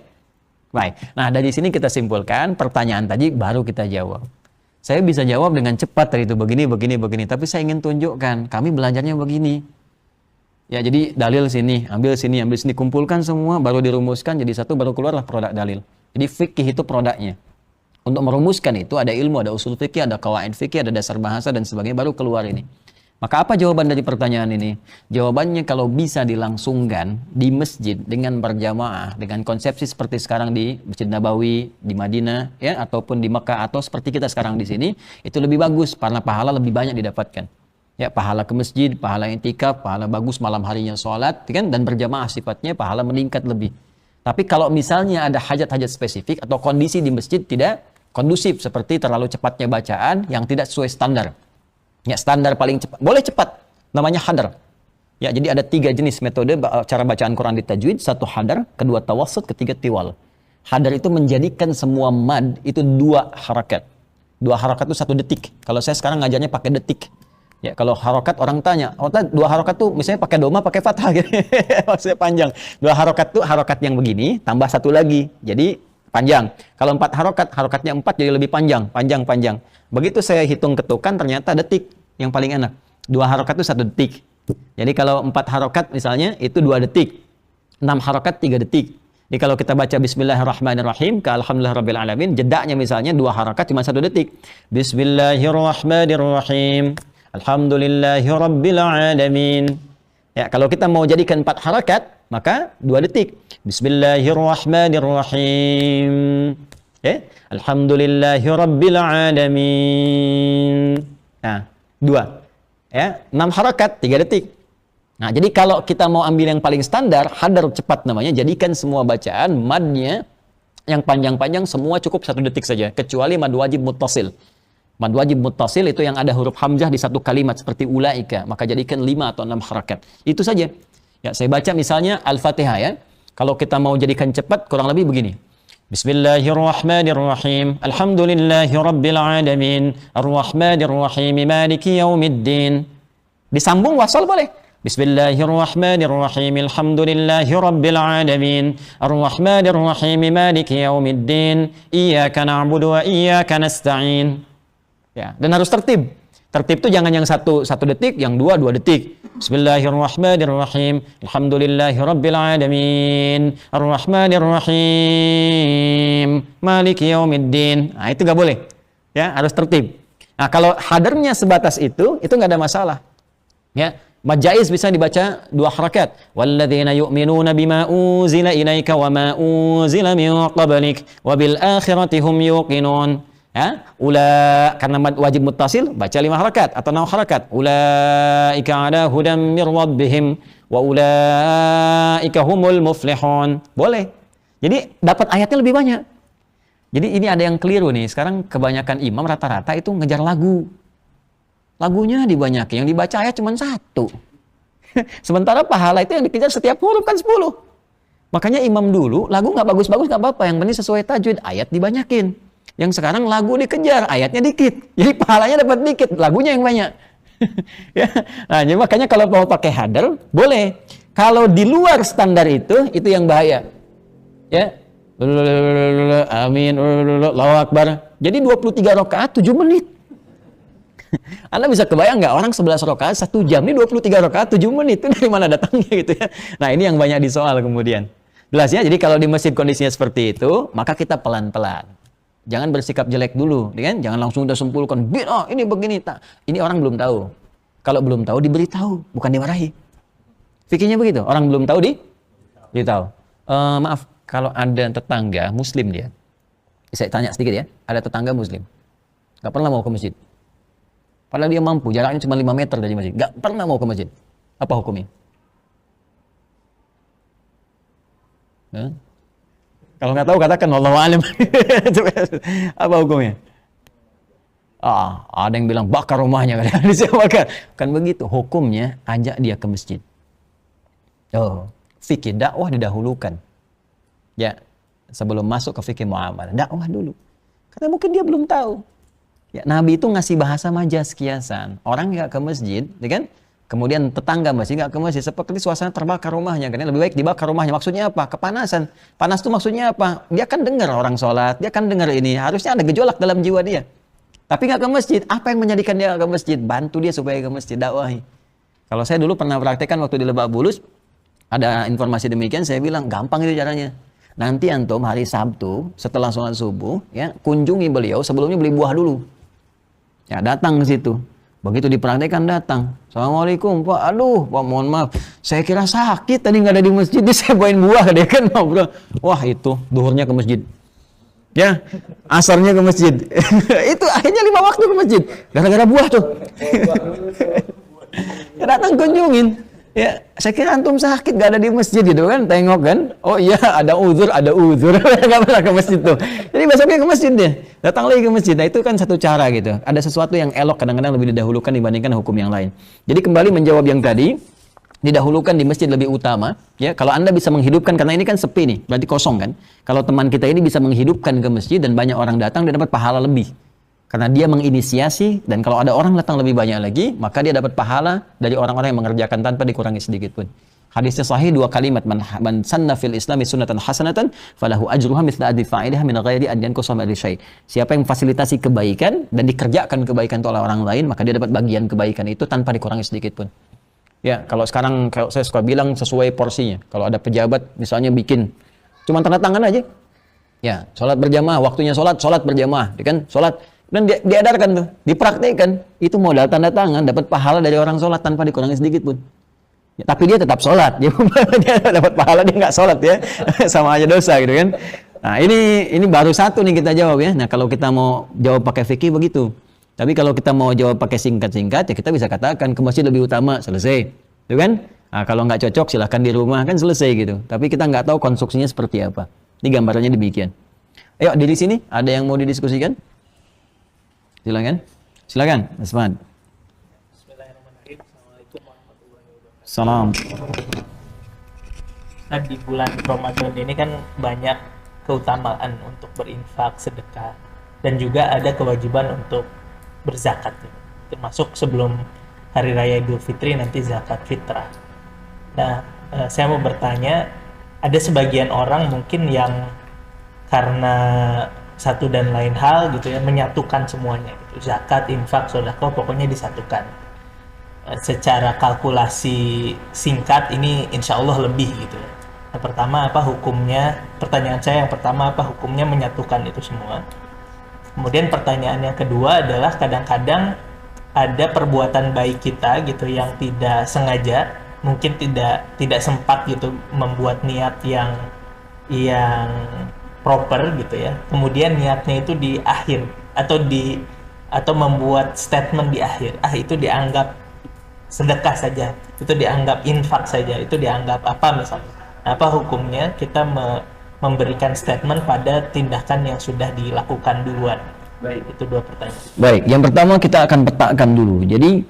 Baik. Nah dari sini kita simpulkan pertanyaan tadi baru kita jawab. Saya bisa jawab dengan cepat tadi itu begini. Tapi saya ingin tunjukkan kami belajarnya begini. Ya jadi dalil sini, ambil sini, kumpulkan semua, baru dirumuskan jadi satu, baru keluarlah produk dalil. Jadi fikih itu produknya. Untuk merumuskan itu ada ilmu, ada usul fikih, ada qawaid fikih, ada dasar bahasa dan sebagainya, baru keluar ini. Maka apa jawaban dari pertanyaan ini? Jawabannya kalau bisa dilangsungkan di masjid dengan berjamaah, dengan konsepsi seperti sekarang di Masjid Nabawi, di Madinah, ya, ataupun di Mekah, atau seperti kita sekarang di sini, itu lebih bagus, karena pahala lebih banyak didapatkan. Ya, pahala ke masjid, pahala intikaf, pahala bagus malam harinya sholat, kan? Dan berjamaah sifatnya pahala meningkat lebih. Tapi kalau misalnya ada hajat-hajat spesifik atau kondisi di masjid tidak kondusif, seperti terlalu cepatnya bacaan yang tidak sesuai standar. Ya, standar paling cepat, boleh cepat, namanya hadar. Ya, jadi ada 3 jenis metode cara bacaan Quran di tajwid, 1 hadar, kedua tawassut, ketiga tiwal. Hadar itu menjadikan semua mad itu 2 harakat. 2 harakat itu 1 detik. Kalau saya sekarang ngajarnya pakai detik. Ya, kalau harokat orang tanya, 2 harokat tuh misalnya pakai doma, pakai fathah gitu. Maksudnya panjang. 2 harokat tuh harokat yang begini, tambah 1 lagi. Jadi panjang. Kalau 4 harokat, harokatnya 4 jadi lebih panjang. Begitu saya hitung ketukan, ternyata detik yang paling enak. 2 harokat itu 1 detik. Jadi kalau 4 harokat misalnya, itu 2 detik. 6 harokat 3 detik. Jadi kalau kita baca Bismillahirrahmanirrahim ke Alhamdulillahirrabbilalamin, jedaknya misalnya 2 harokat cuma 1 detik. Bismillahirrahmanirrahim. Alhamdulillahirrabbilalamin. Ya, kalau kita mau jadikan 4 harakat, maka 2 detik. Bismillahirrahmanirrahim. Ya, Alhamdulillahirabbilalamin. Nah, 2. Ya, 6 harakat, 3 detik. Nah, jadi kalau kita mau ambil yang paling standar, hadar cepat namanya, jadikan semua bacaan madnya yang panjang-panjang semua cukup 1 detik saja, kecuali mad wajib muttasil. Mad wajib muttasil itu yang ada huruf hamzah di 1 kalimat seperti ulaika, maka jadikan 5 atau 6 harakat. Itu saja. Ya, saya baca misalnya Al-Fatihah ya. Kalau kita mau jadikan cepat kurang lebih begini. Bismillahirrahmanirrahim. Alhamdulillahirabbilalamin. Arrahmanirrahim. Maliki yaumiddin. Disambung wasal boleh. Bismillahirrahmanirrahim. Alhamdulillahirabbilalamin. Arrahmanirrahim. Maliki yaumiddin. Iyyaka na'budu wa iyyaka nasta'in. Ya, dan harus tertib. Tertib itu jangan yang 1 detik, yang 2 detik. Bismillahirrahmanirrahim. Alhamdulillahirabbilalamin. Arrahmanirrahim. Maliki yaumiddin. Nah, itu nggak boleh. Ya, harus tertib. Nah, kalau hadarnya sebatas itu nggak ada masalah. Ya, mad jaiz bisa dibaca 2 harakat. Walladzina yu'minuna bima unzila ilaika wa ma unzila min qablik wa bil akhirati hum yuqinun. Ya, karena wajib muttasil baca 5 harakat atau 6 harakat. Ulaika ala hudam mir rabbihim wa ulaika humul muflihun. Boleh. Jadi dapat ayatnya lebih banyak. Jadi ini ada yang keliru nih. Sekarang kebanyakan imam rata-rata itu ngejar lagu. Lagunya dibanyakin, yang dibaca ayat cuma 1. Sementara pahala itu yang dikejar setiap huruf kan 10. Makanya imam dulu lagu nggak bagus-bagus nggak apa-apa, yang penting sesuai tajwid, ayat dibanyakin. Yang sekarang lagu dikejar, ayatnya dikit. Jadi pahalanya dapat dikit, lagunya yang banyak. Ya. Nah, jadi makanya kalau mau pakai hadar, boleh. Kalau di luar standar itu yang bahaya. Ya. Amin. Allahu Akbar. Jadi 23 rakaat 7 menit. Anda bisa kebayang nggak orang 11 rakaat 1 jam, ini 23 rakaat 7 menit, itu dari mana datangnya gitu ya. Nah, ini yang banyak disoal kemudian. Jelas ya, jadi kalau di masjid kondisinya seperti itu, maka kita pelan-pelan. Jangan bersikap jelek dulu, kan? Jangan langsung udah simpulkan, ini begini, tak. Ini orang belum tahu. Kalau belum tahu diberitahu, bukan dimarahi. Fikirnya begitu, orang belum tahu diberitahu. Maaf, kalau ada tetangga muslim dia, saya tanya sedikit ya, ada tetangga muslim, nggak pernah mau ke masjid. Padahal dia mampu, jaraknya cuma 5 meter dari masjid, nggak pernah mau ke masjid. Apa hukumnya? Nah? Kalau nggak tahu katakan wallahu alim. Apa hukumnya? Ada yang bilang bakar rumahnya, kan begitu. Hukumnya ajak dia ke masjid. Oh, fikih dakwah didahulukan. Ya, sebelum masuk ke fikih muamalah, dakwah dulu. Karena mungkin dia belum tahu. Ya, Nabi itu ngasih bahasa majas kiasan. Orang nggak ke masjid, ya kan? Kemudian tetangga masjid nggak ke masjid, seperti suasana terbakar rumahnya, kan? Lebih baik dibakar rumahnya. Maksudnya apa? Kepanasan. Panas itu maksudnya apa? Dia kan dengar orang sholat, dia kan dengar ini. Harusnya ada gejolak dalam jiwa dia. Tapi nggak ke masjid. Apa yang menjadikan dia ke masjid? Bantu dia supaya ke masjid, dakwahi. Kalau saya dulu pernah praktekkan waktu di Lebak Bulus, ada informasi demikian, saya bilang gampang itu caranya. Nanti antum hari Sabtu setelah sholat subuh, ya kunjungi beliau, sebelumnya beli buah dulu. Ya datang ke situ. Begitu dipraktekkan datang. Assalamualaikum Pak. Aduh Pak, mohon maaf. Saya kira sakit tadi nggak ada di masjid. Dia saya bawain buah, dia kan ngobrol. Wah itu duhurnya ke masjid. Ya, asarnya ke masjid. Itu akhirnya 5 waktu ke masjid. Gara-gara buah tuh. Ya, datang kunjungin. Ya, saya kira antum sakit gak ada di masjid gitu kan, tengok kan, oh iya ada uzur, gak pernah ke masjid tuh. Jadi besoknya ke masjid deh, datang lagi ke masjid. Nah itu kan satu cara gitu. Ada sesuatu yang elok kadang-kadang lebih didahulukan dibandingkan hukum yang lain. Jadi kembali menjawab yang tadi, didahulukan di masjid lebih utama. Ya, kalau Anda bisa menghidupkan, karena ini kan sepi nih, berarti kosong kan. Kalau teman kita ini bisa menghidupkan ke masjid dan banyak orang datang, dia dapat pahala lebih. Karena dia menginisiasi, dan kalau ada orang datang lebih banyak lagi, maka dia dapat pahala dari orang-orang yang mengerjakan tanpa dikurangi sedikit pun. Hadisnya sahih 2 kalimat, man sanna fil islami sunnatan hasanatan falahu ajruha mithla ajri fa'ilha min ghairi an yanqusa min syai'. Siapa yang memfasilitasi kebaikan dan dikerjakan kebaikan itu oleh orang lain, maka dia dapat bagian kebaikan itu tanpa dikurangi sedikit pun. Ya, kalau sekarang kalau saya suka bilang sesuai porsinya. Kalau ada pejabat misalnya bikin cuma tanda tangan aja. Ya, sholat berjamaah, waktunya sholat berjamaah, ya kan? Sholat dan diedarkan tuh, dipraktekkan, itu modal tanda tangan, dapat pahala dari orang sholat tanpa dikurangi sedikit pun. Ya, tapi dia tetap sholat, dia dapat pahala, dia nggak sholat ya, sama aja dosa gitu kan. Nah ini baru satu nih kita jawab ya. Nah kalau kita mau jawab pakai fikih begitu. Tapi kalau kita mau jawab pakai singkat-singkat ya kita bisa katakan ke masjid lebih utama, selesai, gitu kan? Nah, kalau nggak cocok silahkan di rumah kan selesai gitu. Tapi kita nggak tahu konstruksinya seperti apa. Ini gambarannya demikian. Ayo di sini ada yang mau didiskusikan? Silakan, Asman. Bismillahirrahmanirrahim. Assalamualaikum warahmatullahi wabarakatuh. Salam. Nah, di bulan Ramadan ini kan banyak keutamaan untuk berinfak, sedekah, dan juga ada kewajiban untuk berzakat, termasuk sebelum Hari Raya Idul Fitri nanti zakat fitrah. Nah, saya mau bertanya, ada sebagian orang mungkin yang karena satu dan lain hal gitu ya, menyatukan semuanya gitu. Zakat, infak, sedekah pokoknya disatukan. Secara kalkulasi singkat ini insya Allah lebih gitu ya. Yang pertama apa hukumnya? Pertanyaan saya yang pertama apa hukumnya menyatukan itu semua? Kemudian pertanyaan yang kedua adalah kadang-kadang ada perbuatan baik kita gitu yang tidak sengaja, mungkin tidak sempat gitu membuat niat yang proper gitu ya. Kemudian niatnya itu di akhir atau membuat statement di akhir. Itu dianggap sedekah saja, itu dianggap infak saja, itu dianggap apa misalnya. Apa hukumnya kita memberikan statement pada tindakan yang sudah dilakukan duluan? Baik, itu 2 pertanyaan. Baik, yang pertama kita akan petakan dulu. Jadi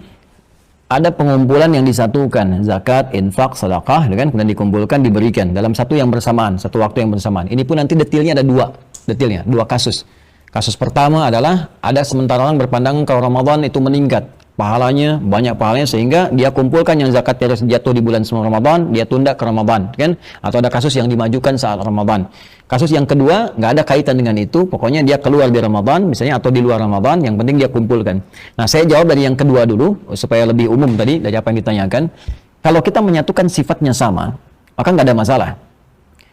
ada pengumpulan yang disatukan, zakat, infak, sedekah, kemudian dikumpulkan, diberikan dalam satu yang bersamaan, satu waktu yang bersamaan. Ini pun nanti detailnya ada 2 kasus. Kasus pertama adalah ada sementara orang berpandangan kalau Ramadan itu meningkat, banyak pahalanya sehingga dia kumpulkan yang zakat harus jatuh di bulan sebelum Ramadan, dia tunda ke Ramadan, kan? Atau ada kasus yang dimajukan saat Ramadan. Kasus yang kedua nggak ada kaitan dengan itu, pokoknya dia keluar di Ramadan misalnya atau di luar Ramadan, yang penting dia kumpulkan. Nah, saya jawab dari yang kedua dulu supaya lebih umum tadi dari apa yang ditanyakan. Kalau kita menyatukan sifatnya sama, maka nggak ada masalah.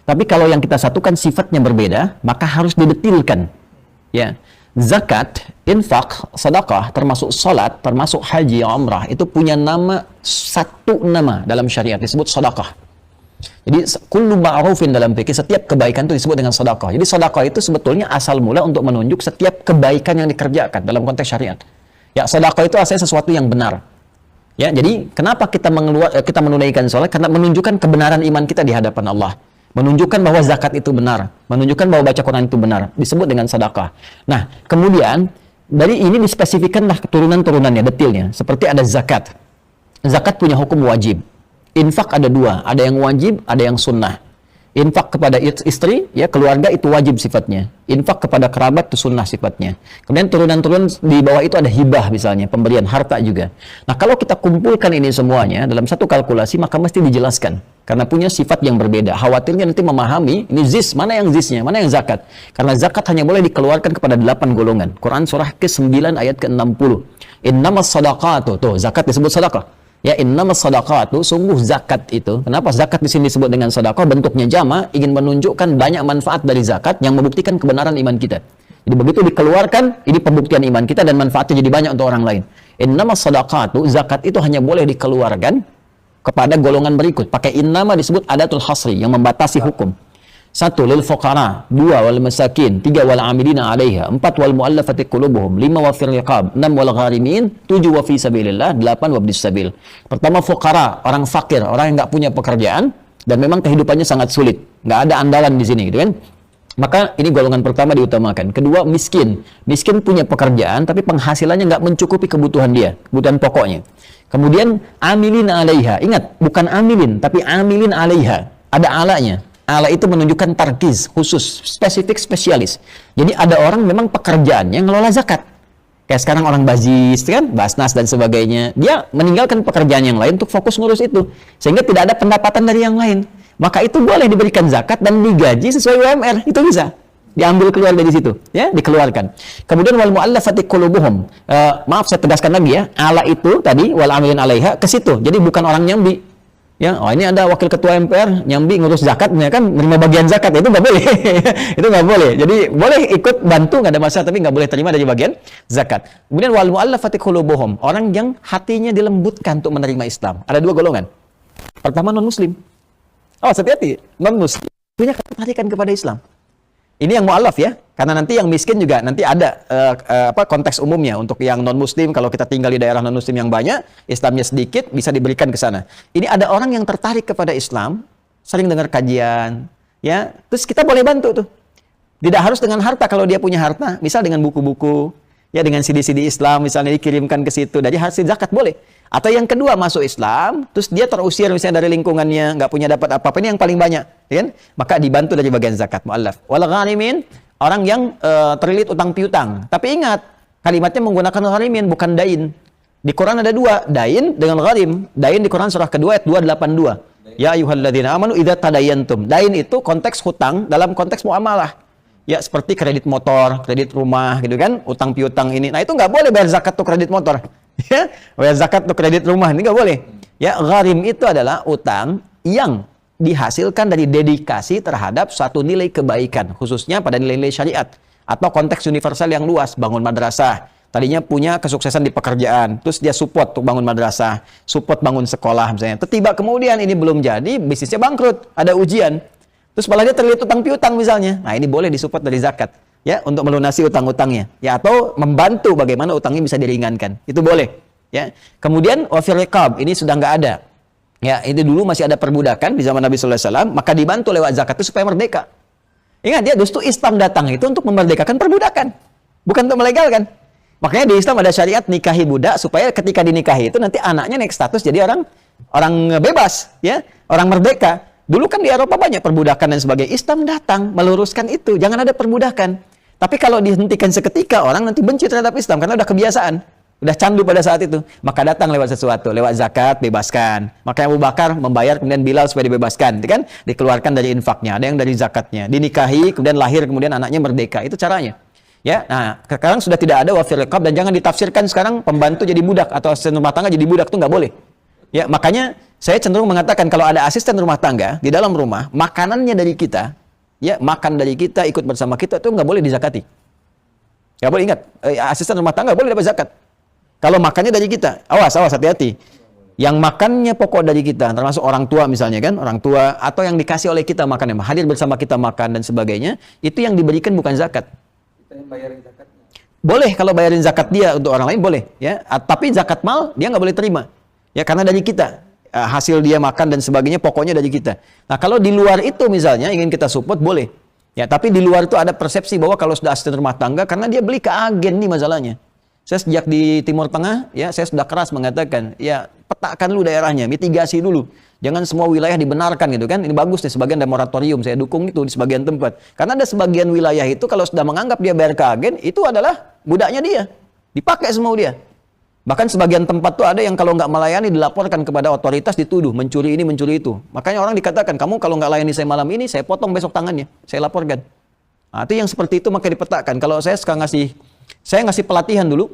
Tapi kalau yang kita satukan sifatnya berbeda, maka harus didetilkan. Ya. Zakat, infak, sedekah, termasuk salat, termasuk haji, umrah, itu punya satu nama dalam syariat disebut sedekah. Jadi kullu ma'rufin dalam fikih, setiap kebaikan itu disebut dengan sedekah. Jadi sedekah itu sebetulnya asal mula untuk menunjuk setiap kebaikan yang dikerjakan dalam konteks syariat. Ya, sedekah itu asalnya sesuatu yang benar. Ya, jadi kenapa kita menunaikan salat? Karena menunjukkan kebenaran iman kita di hadapan Allah. Menunjukkan bahwa zakat itu benar, menunjukkan bahwa baca Quran itu benar, disebut dengan sedekah. Nah, kemudian dari ini dispesifikkanlah keturunan-turunannya, detailnya. Seperti ada zakat. Zakat punya hukum wajib. infak ada dua, ada yang wajib, ada yang sunnah. Infak kepada istri, ya keluarga itu wajib sifatnya. Infak kepada kerabat itu sunnah sifatnya. Kemudian turunan-turun di bawah itu ada hibah misalnya, pemberian harta juga. Nah kalau kita kumpulkan ini semuanya dalam satu kalkulasi, maka mesti dijelaskan. Karena punya sifat yang berbeda. Khawatirnya nanti memahami, ini zis, mana yang zisnya, mana yang zakat. Karena zakat hanya boleh dikeluarkan kepada 8 golongan. Quran surah ke-9 ayat ke-60. Innamas sadaqatu, tuh zakat disebut sedekah. Ya, innamas sadaqatu, sungguh zakat itu. Kenapa zakat di sini disebut dengan sedekah? Bentuknya jama, ingin menunjukkan banyak manfaat dari zakat yang membuktikan kebenaran iman kita. Jadi begitu dikeluarkan, ini pembuktian iman kita dan manfaatnya jadi banyak untuk orang lain. Innamas sadaqatu, zakat itu hanya boleh dikeluarkan kepada golongan berikut. Pakai innama disebut adatul hasri yang membatasi hukum. 1 lil fuqara, 2 wal masakin, 3 wal amilina 'alaiha, 4 wal muallafati qulubuhum, 5 wa fil riqab, 6 wal gharimin, 7 wa fi sabilillah, 8 wa bis sabil. Pertama fuqara, orang fakir, orang yang enggak punya pekerjaan dan memang kehidupannya sangat sulit, enggak ada andalan di sini gitu kan. Maka ini golongan pertama diutamakan. Kedua miskin. Miskin punya pekerjaan tapi penghasilannya enggak mencukupi kebutuhan dia, kebutuhan pokoknya. Kemudian amilin 'alaiha. Ingat, bukan amilin tapi amilin 'alaiha. Ada alanya. Ala itu menunjukkan tarkiz, khusus, spesifik, spesialis. Jadi ada orang memang pekerjaannya ngelola zakat. Kayak sekarang orang bazis, kan, basnas dan sebagainya. Dia meninggalkan pekerjaan yang lain untuk fokus ngurus itu. Sehingga tidak ada pendapatan dari yang lain. Maka itu boleh diberikan zakat dan digaji sesuai UMR. Itu bisa. Diambil keluar dari situ. Ya, dikeluarkan. Kemudian wal muallafati qulubuhum. Maaf, saya tegaskan lagi ya. Ala itu tadi, wal amilin 'alaiha, ke situ. Jadi bukan orang nyambi. Ya, oh ini ada wakil ketua MPR nyambi ngurus zakat, ya kan, menerima bagian zakat, itu nggak boleh. Itu nggak boleh. Jadi boleh ikut bantu, nggak ada masalah, tapi nggak boleh terima dari bagian zakat. Kemudian wal muallafati qulubuhum, orang yang hatinya dilembutkan untuk menerima Islam. Ada dua golongan. Pertama non muslim. Oh, hati-hati, non muslim punya ketertarikan kepada Islam. Ini yang mu'alaf ya, karena nanti yang miskin juga nanti ada konteks umumnya. Untuk yang non-muslim, kalau kita tinggal di daerah non-muslim yang banyak, Islamnya sedikit, bisa diberikan ke sana. Ini ada orang yang tertarik kepada Islam, sering dengar kajian, ya, terus kita boleh bantu tuh. Tidak harus dengan harta, kalau dia punya harta, misal dengan buku-buku, ya dengan CD-CD Islam, misalnya dikirimkan ke situ, dari hasil zakat boleh. Atau yang kedua, masuk Islam, terus dia terusir misalnya dari lingkungannya, nggak punya dapat apa-apa, ini yang paling banyak, ya kan? Maka dibantu dari bagian zakat, mu'allaf. Wal ghanimin, orang yang terlilit utang piutang. Tapi ingat, kalimatnya menggunakan ghanimin, bukan dain. Di Quran ada dua, dain dengan ghanim. Dain di Quran surah kedua ayat 282. Ya ayyuhalladzina amanu idza tadayantum. Dain itu konteks hutang dalam konteks muamalah. Ya seperti kredit motor, kredit rumah gitu kan, utang piutang ini. Nah itu nggak boleh bayar zakat tuh kredit motor. Ya, bayar zakat tuh kredit rumah ini nggak boleh. Ya, gharim itu adalah utang yang dihasilkan dari dedikasi terhadap suatu nilai kebaikan, khususnya pada nilai-nilai syariat atau konteks universal yang luas. Bangun madrasah, tadinya punya kesuksesan di pekerjaan, terus dia support untuk bangun madrasah, support bangun sekolah misalnya. Tiba kemudian ini belum jadi, bisnisnya bangkrut, ada ujian. Terus malah dia terlilit utang piutang misalnya. Nah, ini boleh disupport dari zakat. Ya, untuk melunasi utang-utangnya, ya, atau membantu bagaimana utangnya bisa diringankan, itu boleh, ya. Kemudian wafir riqab, ini sudah nggak ada, ya, ini dulu masih ada perbudakan di zaman Nabi Sallallahu Alaihi Wasallam, maka dibantu lewat zakat itu supaya merdeka. Ingat, dia justru Islam datang itu untuk memerdekakan perbudakan, bukan untuk melegalkan. Makanya di Islam ada syariat nikahi budak supaya ketika dinikahi itu nanti anaknya naik status jadi orang bebas, ya, orang merdeka. Dulu kan di Eropa banyak perbudakan dan sebagainya. Islam datang meluruskan itu, jangan ada perbudakan. Tapi kalau dihentikan seketika, orang nanti benci terhadap Islam karena udah kebiasaan, udah candu pada saat itu. Maka datang lewat sesuatu, lewat zakat, bebaskan. Makanya Abu Bakar membayar kemudian Bilal supaya dibebaskan, kan? Dikeluarkan dari infaknya, ada yang dari zakatnya. Dinikahi, kemudian lahir, kemudian anaknya merdeka. Itu caranya. Ya, nah sekarang sudah tidak ada wafir riqab dan jangan ditafsirkan sekarang pembantu jadi budak atau asisten rumah tangga jadi budak, itu nggak boleh. Ya, makanya saya cenderung mengatakan kalau ada asisten rumah tangga di dalam rumah, makanannya dari kita. Ya, makan dari kita, ikut bersama kita, itu nggak boleh dizakati. Nggak boleh, ingat, asisten rumah tangga boleh dapat zakat. Kalau makannya dari kita, awas, hati-hati. Yang makannya pokok dari kita, termasuk orang tua misalnya kan, orang tua, atau yang dikasih oleh kita makan, hadir bersama kita makan dan sebagainya, itu yang diberikan bukan zakat. Kita yang bayarin zakatnya. Boleh kalau bayarin zakat dia untuk orang lain, boleh. Ya, tapi zakat mal, dia nggak boleh terima. Ya, karena dari kita. Hasil dia makan dan sebagainya pokoknya dari kita. Nah, kalau di luar itu misalnya ingin kita support boleh. Ya, tapi di luar itu ada persepsi bahwa kalau sudah asisten rumah tangga karena dia beli ke agen nih masalahnya. Saya sejak di Timur Tengah, ya saya sudah keras mengatakan, ya petakan dulu daerahnya, mitigasi dulu. Jangan semua wilayah dibenarkan gitu kan. Ini bagus nih, sebagian ada moratorium, saya dukung itu di sebagian tempat. Karena ada sebagian wilayah itu kalau sudah menganggap dia BRK agen, itu adalah budaknya dia. Dipakai semua dia. Bahkan sebagian tempat tuh ada yang kalau nggak melayani dilaporkan kepada otoritas, dituduh mencuri ini, mencuri itu. Makanya orang dikatakan, kamu kalau nggak layani saya malam ini, saya potong besok tangannya, saya laporkan. Nah, itu yang seperti itu maka dipetakan. Kalau saya sekarang saya ngasih pelatihan dulu,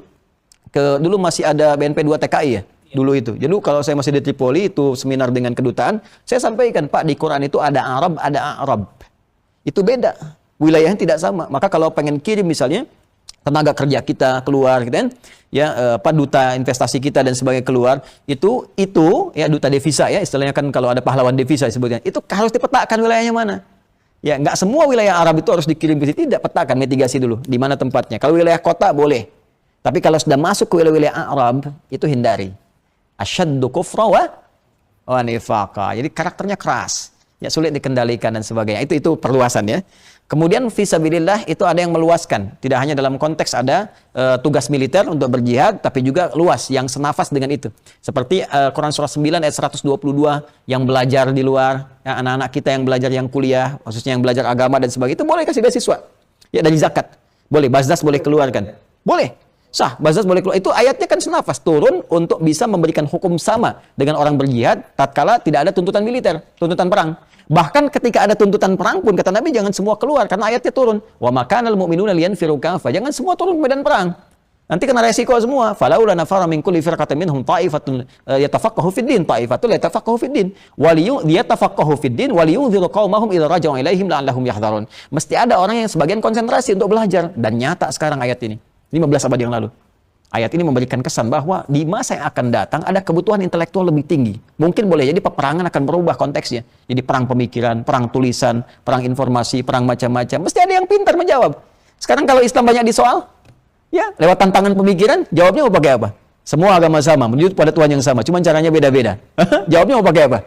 dulu masih ada BNP 2 TKI ya, dulu itu. Jadi kalau saya masih di Tripoli, itu seminar dengan kedutaan, saya sampaikan, Pak, di Quran itu ada Arab, ada Arab. Itu beda, wilayahnya tidak sama. Maka kalau pengen kirim misalnya, tenaga kerja kita keluar gitu kan, ya duta investasi kita dan sebagainya keluar, itu ya duta devisa ya, istilahnya kan kalau ada pahlawan devisa disebutnya, itu harus dipetakan wilayahnya mana. Ya, nggak semua wilayah Arab itu harus dikirim ke situ, tidak, petakan, mitigasi dulu di mana tempatnya. Kalau wilayah kota boleh. Tapi kalau sudah masuk ke wilayah Arab, itu hindari. Asyaddu kufra wa nifaqa. Jadi karakternya keras. Ya, sulit dikendalikan dan sebagainya. Itu perluasan ya. Kemudian fisabilillah itu ada yang meluaskan. Tidak hanya dalam konteks ada tugas militer untuk berjihad, tapi juga luas yang senafas dengan itu. Seperti Quran surah 9 ayat 122 yang belajar di luar, ya, anak-anak kita yang belajar yang kuliah, khususnya yang belajar agama dan sebagainya, itu boleh kasih beasiswa. Ya, dari zakat. Boleh, bazdas boleh keluarkan. Boleh. Sah, bazdas boleh keluar. Itu ayatnya kan senafas, turun untuk bisa memberikan hukum sama dengan orang berjihad tatkala tidak ada tuntutan militer, tuntutan perang. Bahkan ketika ada tuntutan perang pun, kata Nabi, jangan semua keluar, karena ayatnya turun. Wa makanal mu'minuna liyanfiru kafah. Jangan semua turun ke medan perang. Nanti kena resiko semua. Falaula nafara min kulli firqatin minhum ta'ifatun yatafaqahu fid din, ta'ifatun yatafaqahu fid din. Yatafaqahu fid din wa liyunziru qaumahum idza raja'u ilaihim la'allahum yahdharun. Mesti ada orang yang sebagian konsentrasi untuk belajar, dan nyata sekarang ayat ini. 15 abad yang lalu. Ayat ini memberikan kesan bahwa di masa yang akan datang ada kebutuhan intelektual lebih tinggi. Mungkin boleh jadi peperangan akan berubah konteksnya. Jadi perang pemikiran, perang tulisan, perang informasi, perang macam-macam. Mesti ada yang pintar menjawab. Sekarang kalau Islam banyak disoal, ya lewat tantangan pemikiran, jawabnya mau pakai apa? Semua agama sama, menuju pada Tuhan yang sama, cuma caranya beda-beda. Jawabnya mau pakai apa?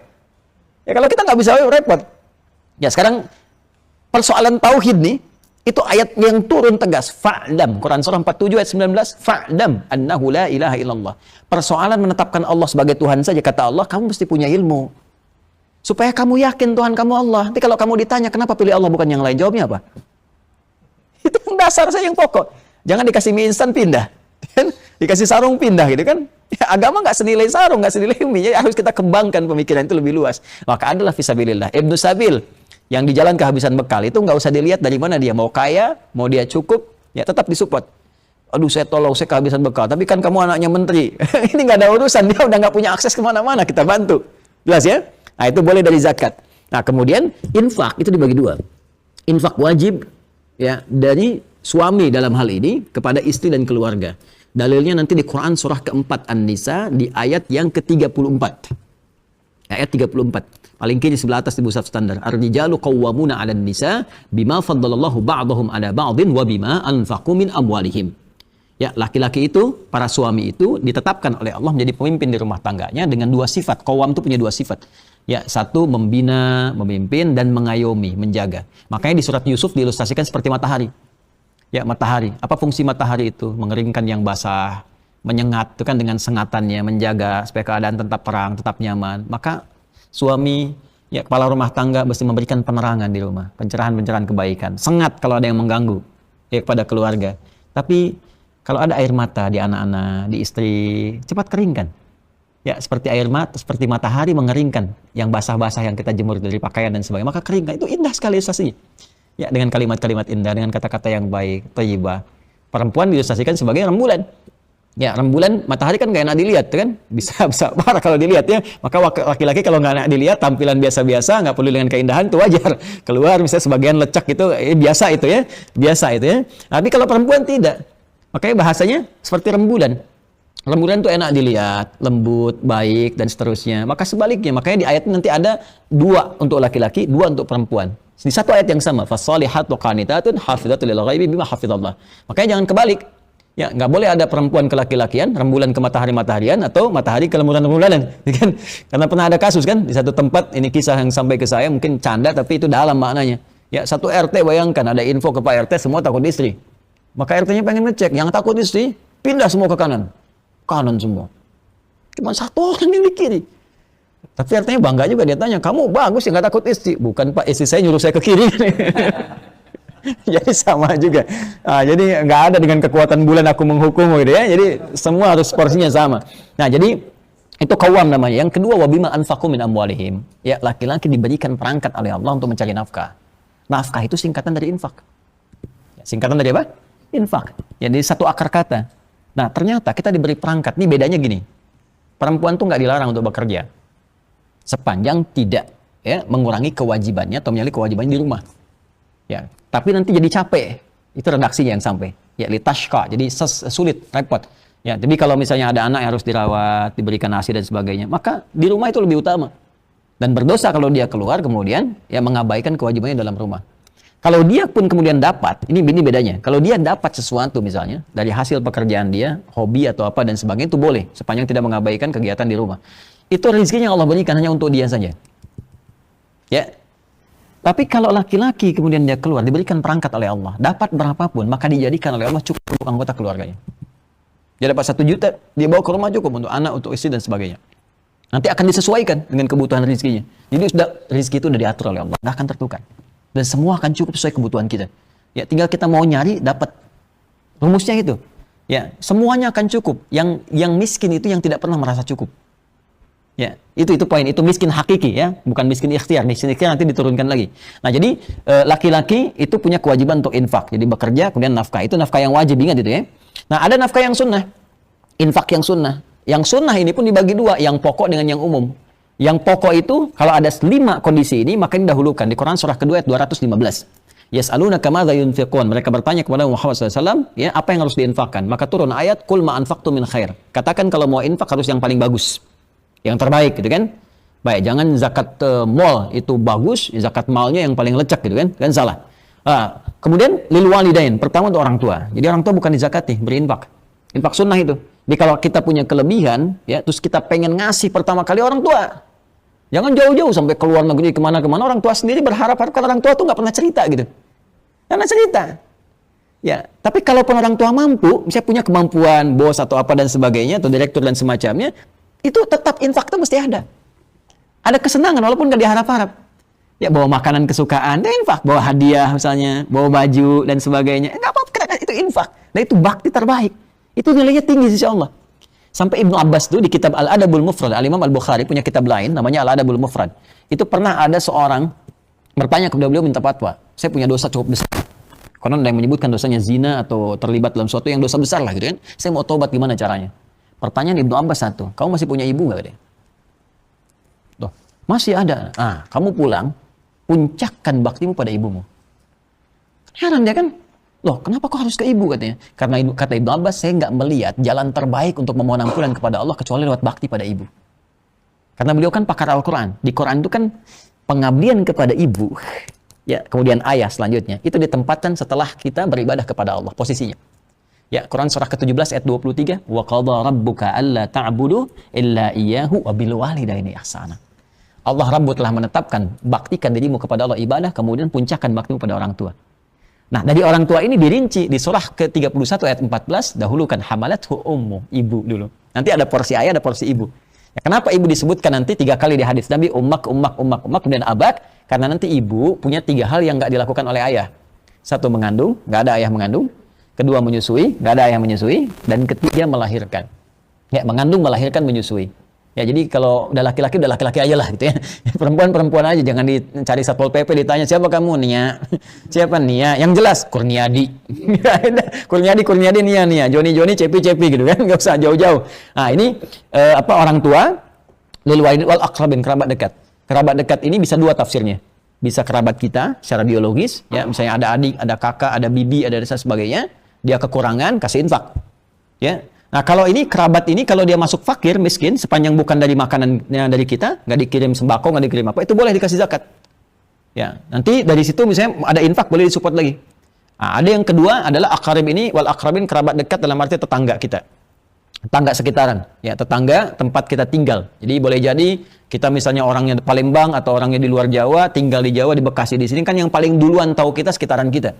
Ya kalau kita nggak bisa, repot. Ya sekarang persoalan tauhid nih, itu ayat yang turun tegas. Fa'lam. Quran surah 47 ayat 19. Fa'lam annahu la ilaha illallah. Persoalan menetapkan Allah sebagai Tuhan saja, kata Allah, kamu mesti punya ilmu. Supaya kamu yakin Tuhan kamu Allah. Nanti kalau kamu ditanya, kenapa pilih Allah bukan yang lain? Jawabnya apa? Itu yang dasar saja, yang pokok. Jangan dikasih mie instan pindah. Dikasih sarung pindah gitu kan. Ya, agama nggak senilai sarung, nggak senilai mie. Jadi harus kita kembangkan pemikiran itu lebih luas. Maka adalah fisabilillah. Ibnu Sabil yang di jalan kehabisan bekal itu nggak usah dilihat dari mana dia, mau kaya, mau dia cukup, ya tetap disupport. Aduh, saya tolong, saya kehabisan bekal, tapi kan kamu anaknya menteri. Ini nggak ada urusan, dia udah nggak punya akses kemana-mana, kita bantu. Jelas ya? Nah, itu boleh dari zakat. Nah, kemudian infak itu dibagi dua. Infak wajib ya dari suami dalam hal ini kepada istri dan keluarga. Dalilnya nanti di Quran surah keempat An-Nisa di ayat yang ke-34. Ayat 34. Paling kiri sebelah atas di mushaf standar. Ar-rijalu qawwamuna 'alan nisa bima faddalallahu ba'dahum 'ala ba'dhin wa bima anfaqu min amwalihim. Ya, laki-laki itu, para suami itu ditetapkan oleh Allah menjadi pemimpin di rumah tangganya dengan dua sifat. Qawwam itu punya dua sifat. Ya, satu membina, memimpin dan mengayomi, menjaga. Makanya di surat Yusuf diilustrasikan seperti matahari. Ya, matahari. Apa fungsi matahari itu? Mengeringkan yang basah, menyengat itu kan dengan sengatannya, menjaga supaya keadaan tetap terang, tetap nyaman. Maka suami, ya kepala rumah tangga mesti memberikan penerangan di rumah, pencerahan-pencerahan kebaikan. Sengat kalau ada yang mengganggu ya kepada keluarga. Tapi kalau ada air mata di anak-anak, di istri, cepat keringkan. Ya seperti air mata, seperti matahari mengeringkan yang basah-basah yang kita jemur dari pakaian dan sebagainya. Maka keringkan, itu indah sekali ilustrasinya. Ya dengan kalimat-kalimat indah, dengan kata-kata yang baik, thayyibah. Perempuan diilustrasikan sebagai rembulan. Ya, rembulan, matahari kan nggak enak dilihat, kan? Bisa parah kalau dilihat ya. Maka laki-laki kalau nggak enak dilihat, tampilan biasa-biasa, nggak perlu dengan keindahan, itu wajar. Keluar misalnya sebagian lecak itu, biasa itu ya. Biasa itu ya. Tapi kalau perempuan tidak. Makanya bahasanya seperti rembulan. Rembulan itu enak dilihat, lembut, baik, dan seterusnya. Maka sebaliknya, makanya di ayat nanti ada dua untuk laki-laki, dua untuk perempuan. Di satu ayat yang sama, fasalihatu qanitatun hafidhatul lil ghaibi bima hafidhallah. Makanya jangan kebalik. Ya, nggak boleh ada perempuan ke laki-lakian, rembulan ke matahari-mataharian, atau matahari ke rembulan-rembulan. Kan? Karena pernah ada kasus kan, di satu tempat, ini kisah yang sampai ke saya, mungkin canda, tapi itu dalam maknanya. Ya, satu RT bayangkan, ada info ke Pak RT, semua takut istri. Maka RT-nya pengen ngecek, yang takut istri, pindah semua ke kanan. Kanan semua. Cuma satu orang yang di kiri. Tapi artinya bangga juga, dia tanya, kamu bagus ya nggak takut istri? Bukan Pak, istri saya nyuruh saya ke kiri. Jadi sama juga. Jadi nggak ada dengan kekuatan bulan aku menghukum gitu ya. Jadi semua harus porsinya sama. Nah jadi itu qawwam namanya. Yang kedua, wabima anfaqu min amwalihim. Ya, laki-laki diberikan perangkat oleh Allah untuk mencari nafkah. Nafkah itu singkatan dari infak. Ya, singkatan dari apa? Infak. Jadi satu akar kata. Nah ternyata kita diberi perangkat. Ini bedanya gini. Perempuan tuh nggak dilarang untuk bekerja sepanjang tidak mengurangi kewajibannya atau menyalahi kewajibannya di rumah. Ya, tapi nanti jadi capek. Itu redaksinya yang sampai. Ya, litashqa. Jadi sulit, repot. Ya, jadi kalau misalnya ada anak yang harus dirawat, diberikan ASI dan sebagainya, maka di rumah itu lebih utama. Dan berdosa kalau dia keluar kemudian ya mengabaikan kewajibannya dalam rumah. Kalau dia pun kemudian dapat, ini bedanya. Kalau dia dapat sesuatu misalnya dari hasil pekerjaan dia, hobi atau apa dan sebagainya, itu boleh sepanjang tidak mengabaikan kegiatan di rumah. Itu rezekinya Allah berikan hanya untuk dia saja. Ya. Tapi kalau laki-laki kemudian dia keluar, diberikan perangkat oleh Allah, dapat berapapun, maka dijadikan oleh Allah cukup untuk anggota keluarganya. Dia dapat 1 juta, dia bawa ke rumah cukup untuk anak, untuk istri dan sebagainya. Nanti akan disesuaikan dengan kebutuhan rezekinya. Jadi rezeki itu sudah diatur oleh Allah, nggak akan tertukar. Dan semua akan cukup sesuai kebutuhan kita. Ya, tinggal kita mau nyari, dapat. Rumusnya itu. Ya, semuanya akan cukup. Yang miskin itu yang tidak pernah merasa cukup. Ya, itu poin. Itu miskin hakiki ya, bukan miskin ikhtiar. Miskin ikhtiar nanti diturunkan lagi. Nah, jadi laki-laki itu punya kewajiban untuk infak. Jadi bekerja, kemudian nafkah. Itu nafkah yang wajib, ingat itu ya. Nah, ada nafkah yang sunnah. Infak yang sunnah. Yang sunnah ini pun dibagi 2, yang pokok dengan yang umum. Yang pokok itu kalau ada 5 kondisi ini maka didahulukan. Di Quran surah kedua ayat 215. Yas'alunaka madza yunfiqun. Mereka bertanya kepada Muhammad SAW, ya, apa yang harus diinfakkan? Maka turun ayat qul ma anfaqtum min khair. Katakan kalau mau infak harus yang paling bagus. Yang terbaik gitu kan. Baik, jangan zakat mall itu bagus, zakat malnya yang paling lecek gitu kan. Kan salah. Kemudian lil walidain, pertama untuk orang tua. Jadi orang tua bukan dizakati, berinfak. Infak sunnah itu. Jadi kalau kita punya kelebihan, ya, terus kita pengen ngasih pertama kali orang tua. Jangan jauh-jauh sampai keluar negeri kemana-kemana. Orang tua sendiri berharap kan orang tua tuh nggak pernah cerita gitu. Nggak pernah cerita. Ya, tapi kalaupun orang tua mampu, misalnya punya kemampuan, bos atau apa dan sebagainya, atau direktur dan semacamnya, itu tetap infak itu mesti ada. Ada kesenangan walaupun nggak diharap-harap. Ya, bawa makanan kesukaan, infak. Bawa hadiah misalnya, bawa baju dan sebagainya. Nggak apa-apa, itu infak. Nah, itu bakti terbaik. Itu nilainya tinggi insya Allah. Sampai Ibnu Abbas itu di kitab Al-Adabul Mufrad, Al-Imam Al-Bukhari punya kitab lain namanya Al-Adabul Mufrad. Itu pernah ada seorang bertanya kepada beliau minta fatwa. Saya punya dosa cukup besar. Karena ada yang menyebutkan dosanya zina atau terlibat dalam suatu yang dosa besar lah gitu kan. Saya mau tobat, gimana caranya? Pertanyaan Ibnu Abbas satu, kamu masih punya ibu nggak? Tuh, masih ada. Kamu pulang, puncakkan baktimu pada ibumu. Heran dia kan? Loh, kenapa kok harus ke ibu katanya? Karena kata Ibnu Abbas, saya nggak melihat jalan terbaik untuk memohon ampunan kepada Allah kecuali lewat bakti pada ibu. Karena beliau kan pakar Al-Quran. Di Quran itu kan pengabdian kepada ibu, ya, kemudian ayah selanjutnya, itu ditempatkan setelah kita beribadah kepada Allah, posisinya. Ya, Quran surah ke-17 ayat 23, wa qadha rabbuka alla ta'budu illa iyyahu wa bil walidaini ihsana. Allah Rabbu telah menetapkan baktikan dirimu kepada Allah ibadah, kemudian puncakkan baktimu pada orang tua. Nah, dari orang tua ini dirinci di surah ke-31 ayat 14, dahulukan hamalathu ummu, ibu dulu. Nanti ada porsi ayah, ada porsi ibu. Ya, kenapa ibu disebutkan nanti 3 kali di hadis Nabi, ummak, kemudian abak? Karena nanti ibu punya 3 hal yang nggak dilakukan oleh ayah. 1, mengandung, nggak ada ayah mengandung. 2, menyusui, nggak ada ayah menyusui. Dan 3, melahirkan. Ya, mengandung, melahirkan, menyusui. Ya, jadi kalau udah laki-laki aja lah gitu ya. Perempuan aja, jangan dicari Satpol PP ditanya siapa kamu, Nia. Siapa Nia? Yang jelas Kurniadi. Kurniadi Nia. Joni Cepi gitu kan. Enggak usah jauh-jauh. Nah, ini orang tua lil walid wal aqrabin, kerabat dekat. Kerabat dekat ini bisa 2 tafsirnya. Bisa kerabat kita secara biologis, ya, misalnya ada adik, ada kakak, ada bibi, ada dan sebagainya, dia kekurangan, kasih infak. Ya. Nah, kalau ini kerabat ini kalau dia masuk fakir, miskin, sepanjang bukan dari makanannya dari kita, nggak dikirim sembako, nggak dikirim apa, itu boleh dikasih zakat. Ya, nanti dari situ misalnya ada infak, boleh disupport lagi. Nah, ada yang kedua adalah aqrab ini, wal aqrabin, kerabat dekat dalam arti tetangga kita. Tetangga sekitaran, ya, tetangga tempat kita tinggal. Jadi boleh jadi kita misalnya orangnya di Palembang atau orangnya di luar Jawa, tinggal di Jawa, di Bekasi, di sini kan yang paling duluan tahu kita sekitaran kita.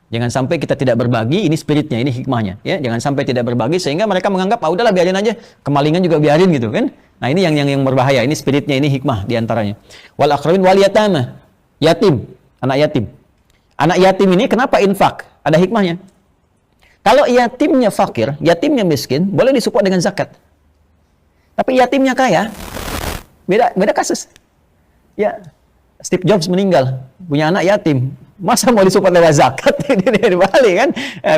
Jangan sampai kita tidak berbagi, ini spiritnya, ini hikmahnya. Ya, jangan sampai tidak berbagi sehingga mereka menganggap, ah udahlah biarin aja, kemalingan juga biarin gitu kan. Nah ini yang berbahaya, ini spiritnya, ini hikmah diantaranya. Wal aqrabin wal yatama, yatim, anak yatim. Anak yatim ini kenapa infak? Ada hikmahnya. Kalau yatimnya fakir, yatimnya miskin, boleh disupport dengan zakat. Tapi yatimnya kaya, beda kasus. Ya, Steve Jobs meninggal, punya anak yatim. Masa mau disupport lewat zakat? Dibalik kan?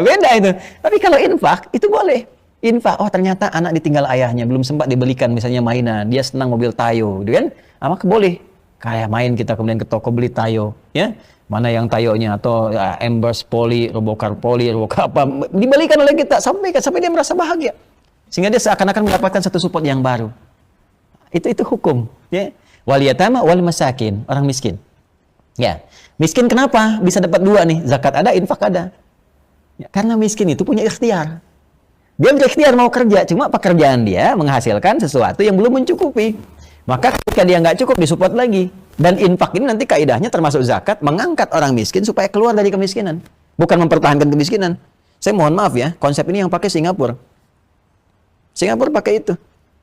Beda itu. Tapi kalau infak, itu boleh. Infak, oh ternyata anak ditinggal ayahnya, belum sempat dibelikan misalnya mainan, dia senang mobil Tayo, gitu kan? Maka boleh. Kayak main kita kemudian ke toko beli Tayo, ya. Mana yang Tayonya, atau Embers Poli, Robocar apa, dibelikan oleh kita, sampai dia merasa bahagia. Sehingga dia seakan-akan mendapatkan satu support yang baru. Itu hukum, ya. Wal yatama wal masakin, orang miskin. Ya. Miskin kenapa? Bisa dapat dua nih, zakat ada, infak ada. Ya, karena miskin itu punya ikhtiar. Dia berikhtiar mau kerja, cuma pekerjaan dia menghasilkan sesuatu yang belum mencukupi. Maka ketika dia nggak cukup, disupport lagi. Dan infak ini nanti kaidahnya termasuk zakat, mengangkat orang miskin supaya keluar dari kemiskinan. Bukan mempertahankan kemiskinan. Saya mohon maaf ya, konsep ini yang pakai Singapura. Singapura pakai itu.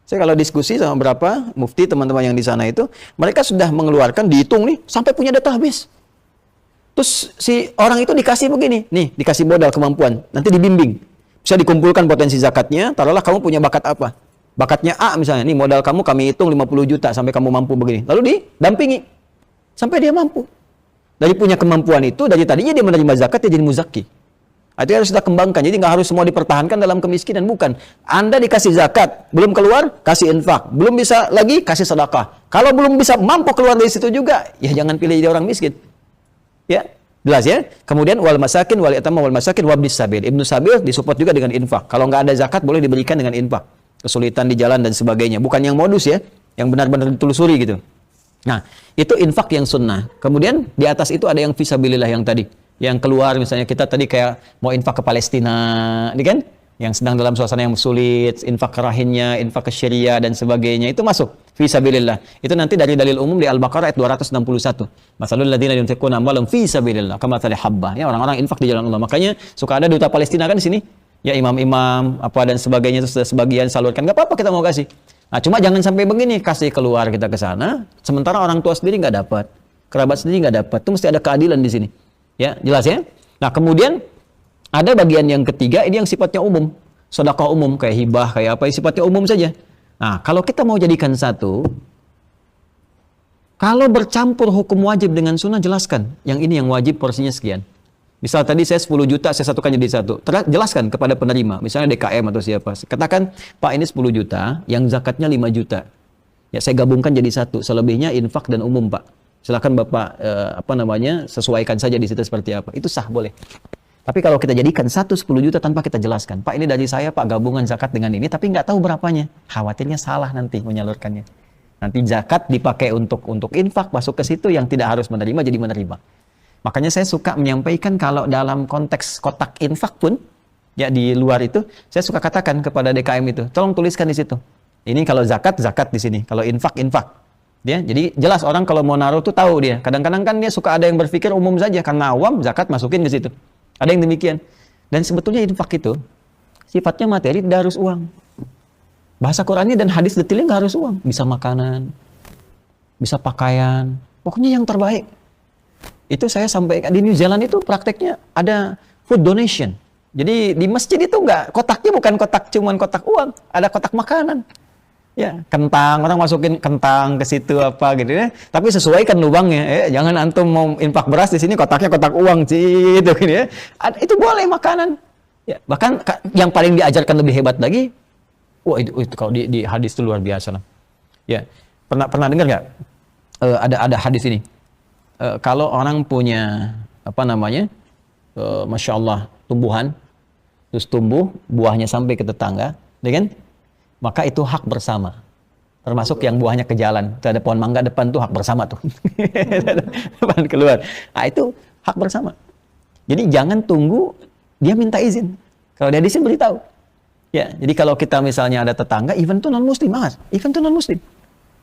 Saya kalau diskusi sama beberapa mufti teman-teman yang di sana itu, mereka sudah mengeluarkan, dihitung nih, sampai punya data habis. Terus si orang itu dikasih begini, nih dikasih modal kemampuan, nanti dibimbing. Bisa dikumpulkan potensi zakatnya, taruhlah kamu punya bakat apa. Bakatnya A misalnya, nih modal kamu kami hitung 50 juta sampai kamu mampu begini. Lalu didampingi, sampai dia mampu. Dari punya kemampuan itu, dari tadinya dia menerima zakat, dia jadi muzaki. Itu harus kita kembangkan, jadi nggak harus semua dipertahankan dalam kemiskinan, bukan. Anda dikasih zakat, belum keluar, kasih infak. Belum bisa lagi, kasih sedekah. Kalau belum bisa mampu keluar dari situ juga, ya jangan pilih jadi orang miskin. Ya, jelas ya. Kemudian wal masakin wal yatama wal masakin wabnis sabil. Ibnu Sabil disupport juga dengan infak. Kalau nggak ada zakat boleh diberikan dengan infak. Kesulitan di jalan dan sebagainya. Bukan yang modus ya, yang benar-benar ditelusuri gitu. Nah, itu infak yang sunnah. Kemudian di atas itu ada yang fisabilillah yang tadi. Yang keluar misalnya kita tadi kayak mau infak ke Palestina, ini kan? Yang sedang dalam suasana yang sulit, infak ke rahinnya, infak ke Syria dan sebagainya, itu masuk fisabilillah. Itu nanti dari dalil umum di Al-Baqarah ayat 261. Masalul ladzina yunfiquna amwalahum fisabilillah kamatsali habbah. Ya, orang-orang infak di jalan Allah. Makanya suka ada duta Palestina kan di sini. Ya imam-imam apa dan sebagainya itu sebagian salurkan. Enggak apa-apa kita mau kasih. Nah, cuma jangan sampai begini, kasih keluar kita ke sana, sementara orang tua sendiri nggak dapat, kerabat sendiri nggak dapat. Itu mesti ada keadilan di sini. Ya, jelas ya? Nah, kemudian ada bagian yang ketiga, ini yang sifatnya umum. Sedekah umum, kayak hibah, kayak apa, sifatnya umum saja. Nah, kalau kita mau jadikan satu, kalau bercampur hukum wajib dengan sunnah, jelaskan. Yang ini yang wajib porsinya sekian. Misal tadi saya 10 juta, saya satukan jadi satu. Jelaskan kepada penerima, misalnya DKM atau siapa. Katakan, Pak ini 10 juta, yang zakatnya 5 juta. Ya, saya gabungkan jadi satu. Selebihnya infak dan umum, Pak. Silakan Bapak, sesuaikan saja di situ seperti apa. Itu sah, boleh. Tapi kalau kita jadikan satu 10 juta tanpa kita jelaskan, Pak ini dari saya Pak gabungan zakat dengan ini, tapi nggak tahu berapanya, khawatirnya salah nanti menyalurkannya. Nanti zakat dipakai untuk infak, masuk ke situ, yang tidak harus menerima jadi menerima. Makanya saya suka menyampaikan kalau dalam konteks kotak infak pun, ya di luar itu, saya suka katakan kepada DKM itu, tolong tuliskan di situ. Ini kalau zakat di sini, kalau infak. Ya, jadi jelas orang kalau mau naruh tuh tahu dia. Kadang-kadang kan dia suka ada yang berpikir umum saja, karena awam zakat masukin ke situ. Ada yang demikian. Dan sebetulnya infak itu sifatnya materi, tidak harus uang. Bahasa Qur'annya dan hadis detailnya nggak harus uang. Bisa makanan, bisa pakaian, pokoknya yang terbaik. Itu saya sampaikan di New Zealand itu prakteknya ada food donation. Jadi di masjid itu nggak, kotaknya bukan cuman kotak uang, ada kotak makanan. Ya, kentang, orang masukin kentang ke situ apa gitu ya. Tapi sesuaikan lubangnya, jangan antum mau infak beras di sini kotaknya kotak uang gitu gitu ya. Itu boleh makanan. Ya, bahkan yang paling diajarkan lebih hebat lagi, wah itu kalau di hadis itu luar biasa lah. Ya, pernah dengar nggak? Ada hadis ini. Kalau orang punya masya Allah tumbuhan, terus tumbuh buahnya sampai ke tetangga, ya kan? Maka itu hak bersama. Termasuk yang buahnya ke jalan. Ada pohon mangga depan tuh hak bersama tuh. Depan keluar. Nah, itu hak bersama. Jadi jangan tunggu dia minta izin. Kalau dia izin beritahu. Ya, jadi kalau kita misalnya ada tetangga, even itu non-muslim, even itu non-muslim.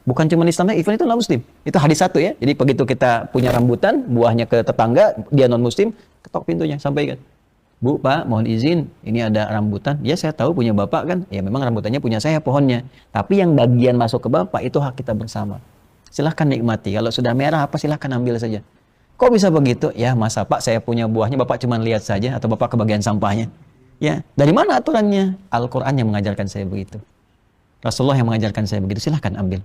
Bukan cuma Islamnya, even itu non-muslim. Itu hadis satu ya. Jadi begitu kita punya rambutan, buahnya ke tetangga, dia non-muslim, ketok pintunya, sampaikan. Bu, Pak, mohon izin, ini ada rambutan. Ya, saya tahu punya Bapak kan. Ya, memang rambutannya punya saya, pohonnya. Tapi yang bagian masuk ke Bapak, itu hak kita bersama. Silahkan nikmati. Kalau sudah merah apa, silahkan ambil saja. Kok bisa begitu? Ya, masa Pak, saya punya buahnya, Bapak cuma lihat saja, atau Bapak kebagian sampahnya. Ya, dari mana aturannya? Al-Quran yang mengajarkan saya begitu. Rasulullah yang mengajarkan saya begitu. Silahkan ambil.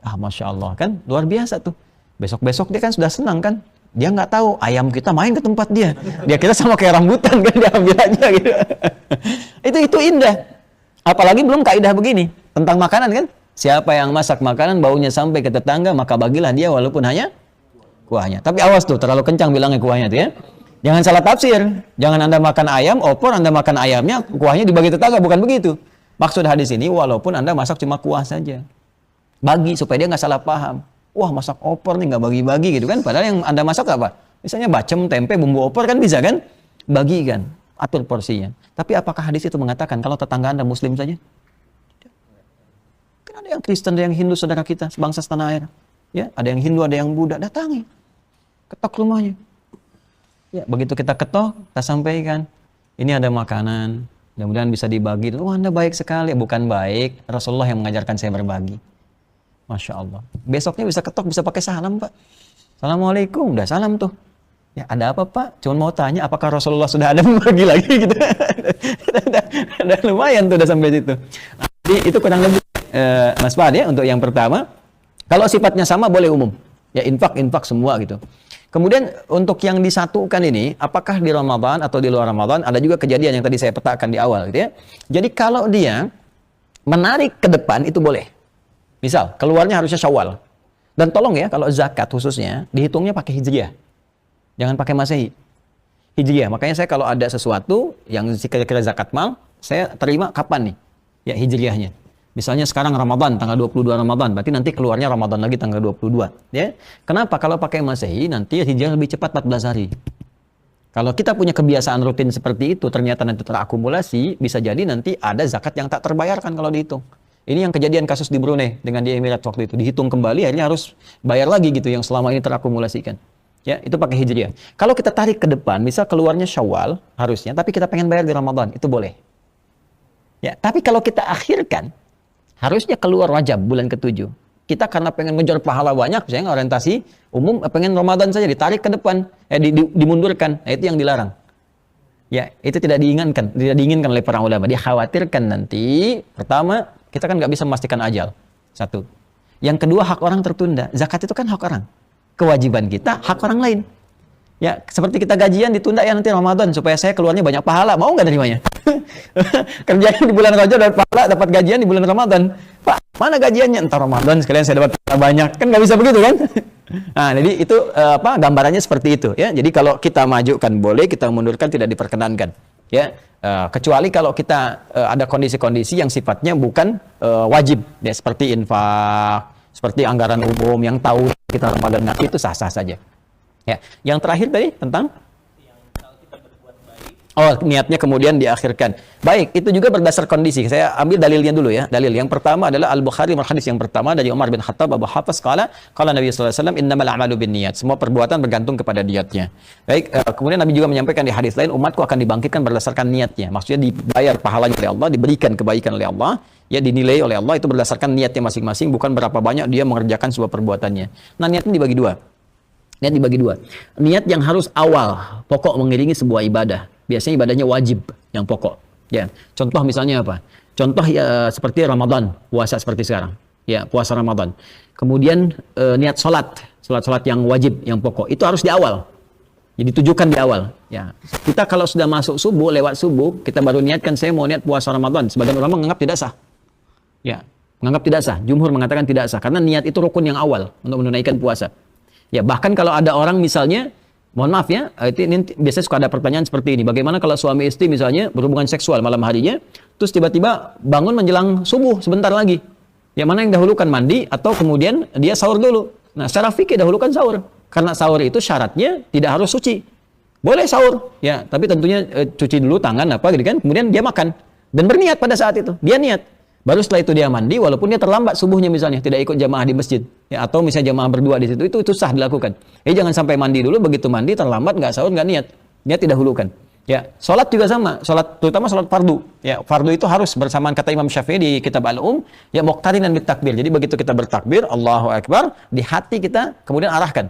Ah, Masya Allah, kan? Luar biasa tuh. Besok-besok dia kan sudah senang kan? Dia nggak tahu ayam kita main ke tempat dia. Dia kira sama kayak rambutan kan, dia ambil aja gitu. Itu indah. Apalagi belum kaidah begini tentang makanan kan. Siapa yang masak makanan baunya sampai ke tetangga, maka bagilah dia walaupun hanya kuahnya. Tapi awas tuh, terlalu kencang bilangnya kuahnya tuh ya. Jangan salah tafsir. Jangan Anda makan ayam, opor Anda makan ayamnya, kuahnya dibagi tetangga, bukan begitu. Maksud hadis ini walaupun Anda masak cuma kuah saja. Bagi supaya dia nggak salah paham. Wah, masak opor nih nggak bagi-bagi gitu kan, padahal yang Anda masak apa? Misalnya bacem, tempe, bumbu opor kan bisa kan? Bagikan, atur porsinya. Tapi apakah hadis itu mengatakan kalau tetangga Anda muslim saja? Kan ada yang Kristen, ada yang Hindu, saudara kita sebangsa setanah air. Ya, ada yang Hindu, ada yang Buddha, datangi. Ketok rumahnya. Ya, begitu kita ketok, kita sampaikan, ini ada makanan, mudah-mudahan bisa dibagi. Oh, Anda baik sekali. Bukan baik, Rasulullah yang mengajarkan saya berbagi. Masya Allah. Besoknya bisa ketok, bisa pakai salam, Pak. Assalamualaikum, udah salam tuh. Ya, ada apa, Pak? Cuma mau tanya, apakah Rasulullah sudah ada berbagi lagi gitu. Ada lumayan tuh udah sampai situ. Nah, jadi itu kurang lebih, Mas Fahad ya, untuk yang pertama. Kalau sifatnya sama, boleh umum. Ya, infak semua gitu. Kemudian untuk yang disatukan ini, apakah di Ramadan atau di luar Ramadan, ada juga kejadian yang tadi saya petakan di awal gitu ya. Jadi kalau dia menarik ke depan, itu boleh. Misal, keluarnya harusnya Syawal. Dan tolong ya, kalau zakat khususnya, dihitungnya pakai Hijriah. Jangan pakai Masehi. Hijriah. Makanya saya kalau ada sesuatu yang kira-kira zakat mal, saya terima kapan nih? Ya, Hijriahnya. Misalnya sekarang Ramadan, tanggal 22 Ramadan. Berarti nanti keluarnya Ramadan lagi tanggal 22. Ya. Kenapa? Kalau pakai Masehi, nanti Hijriah lebih cepat 14 hari. Kalau kita punya kebiasaan rutin seperti itu, ternyata nanti terakumulasi, bisa jadi nanti ada zakat yang tak terbayarkan kalau dihitung. Ini yang kejadian kasus di Brunei dengan di Emirat waktu itu. Dihitung kembali, akhirnya harus bayar lagi gitu yang selama ini terakumulasikan. Ya, itu pakai Hijriah. Kalau kita tarik ke depan, misal keluarnya Syawal harusnya, tapi kita pengen bayar di Ramadan, itu boleh. Ya, tapi kalau kita akhirkan, harusnya keluar Rajab bulan ke-7. Kita karena pengen ngejar pahala banyak, misalnya orientasi umum, pengen Ramadan saja, ditarik ke depan, dimundurkan. Nah, itu yang dilarang. Ya, itu tidak diinginkan oleh para ulama. Dia khawatirkan nanti, pertama, kita kan nggak bisa memastikan ajal. Satu. Yang kedua, hak orang tertunda. Zakat itu kan hak orang. Kewajiban kita, hak orang lain. Ya, seperti kita gajian ditunda ya nanti Ramadan supaya saya keluarnya banyak pahala. Mau nggak nerimanya? Kerjanya di bulan Rajab dapat pahala, dapat gajian di bulan Ramadan. Pak, mana gajiannya? Entar Ramadan sekalian saya dapat pahala banyak. Kan nggak bisa begitu kan? Nah, jadi itu gambarannya seperti itu ya. Jadi kalau kita majukan boleh, kita mundurkan tidak diperkenankan. Ya, kecuali kalau kita ada kondisi-kondisi yang sifatnya bukan wajib, ya seperti infak, seperti anggaran umum yang tahu kita Ramadan, itu sah-sah saja. Ya, yang terakhir tadi tentang niatnya kemudian diakhirkan. Baik, itu juga berdasar kondisi. Saya ambil dalilnya dulu ya. Dalil yang pertama adalah Al-Bukhari hadis yang pertama dari Umar bin Khattab Abu Hafs qala Nabi sallallahu alaihi wasallam innamal a'malu binniyat. Semua perbuatan bergantung kepada niatnya. Baik, kemudian Nabi juga menyampaikan di hadis lain umatku akan dibangkitkan berdasarkan niatnya. Maksudnya dibayar pahalanya oleh Allah, diberikan kebaikan oleh Allah, ya dinilai oleh Allah itu berdasarkan niatnya masing-masing, bukan berapa banyak dia mengerjakan sebuah perbuatannya. Nah, niatnya dibagi dua. Niat yang harus awal, pokok mengiringi sebuah ibadah. Biasanya ibadahnya wajib, yang pokok. Ya, contoh misalnya apa? Contoh ya seperti Ramadan, puasa seperti sekarang. Ya, puasa Ramadan. Kemudian niat sholat yang wajib, yang pokok. Itu harus di awal. Jadi ditujukan di awal. Ya, kita kalau sudah masuk subuh, lewat subuh, kita baru niatkan saya mau niat puasa Ramadan. Sebagian ulama menganggap tidak sah. Ya, menganggap tidak sah. Jumhur mengatakan tidak sah karena niat itu rukun yang awal untuk menunaikan puasa. Ya, bahkan kalau ada orang misalnya, mohon maaf ya, ini biasanya suka ada pertanyaan seperti ini. Bagaimana kalau suami istri misalnya berhubungan seksual malam harinya, terus tiba-tiba bangun menjelang subuh sebentar lagi. Yang mana yang dahulukan mandi atau kemudian dia sahur dulu. Nah, secara fikih dahulukan sahur. Karena sahur itu syaratnya tidak harus suci. Boleh sahur, ya, tapi tentunya cuci dulu tangan apa gitu kan. Kemudian dia makan dan berniat pada saat itu. Dia niat. Baru setelah itu dia mandi, walaupun dia terlambat subuhnya misalnya, tidak ikut jamaah di masjid, ya, atau misalnya jamaah berdua di situ, itu sah dilakukan. Jangan sampai mandi dulu, begitu mandi terlambat, nggak sahur, nggak niat. niat didahulukan. Ya, salat juga sama, salat terutama salat fardu. Ya, fardu itu harus bersamaan kata Imam Syafi'i di kitab Al-Um, ya muqtarinan bit takbir. Jadi begitu kita bertakbir, Allahu Akbar, di hati kita kemudian arahkan.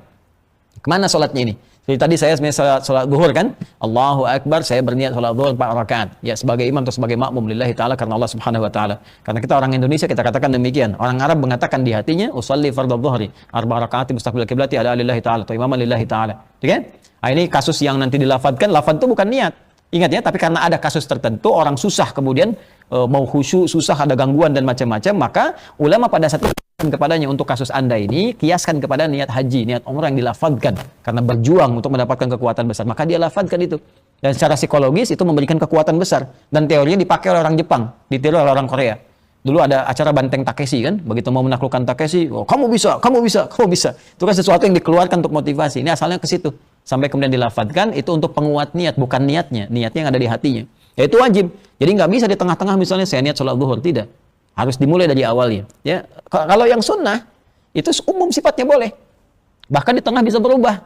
Kemana salatnya ini? Jadi tadi saya sebenarnya salat zuhur kan, Allahu Akbar, saya berniat salat zuhur 4 rakaat. Ya, sebagai imam atau sebagai makmum lillahi taala karena Allah Subhanahu wa taala. Karena kita orang Indonesia kita katakan demikian. Orang Arab mengatakan di hatinya usolli fardhu dhuhri 4 rakaat mustaqbil qiblati ala lillahi taala atau imaman lillahi taala. Oke? Kan? Nah, ini kasus yang nanti dilafadzkan, lafadz itu bukan niat. Ingat ya, tapi karena ada kasus tertentu orang susah kemudian mau khusyuk, susah ada gangguan dan macam-macam, maka ulama pada saat itu kepadanya untuk kasus Anda ini kiaskan kepada niat haji, niat umrah yang dilafadzkan karena berjuang untuk mendapatkan kekuatan besar, maka dia lafadzkan itu. Dan secara psikologis itu memberikan kekuatan besar dan teorinya dipakai oleh orang Jepang, ditiru oleh orang Korea. Dulu ada acara banteng Takeshi kan, begitu mau menaklukkan Takeshi, oh, kamu bisa, kamu bisa, kamu bisa. Itu kan sesuatu yang dikeluarkan untuk motivasi. Ini asalnya ke situ. Sampai kemudian dilafadzkan itu untuk penguat niat, bukan niatnya yang ada di hatinya. Ya itu wajib. Jadi nggak bisa di tengah-tengah misalnya saya niat sholat zuhur, tidak. Harus dimulai dari awalnya. Ya, kalau yang sunnah itu umum sifatnya boleh. Bahkan di tengah bisa berubah.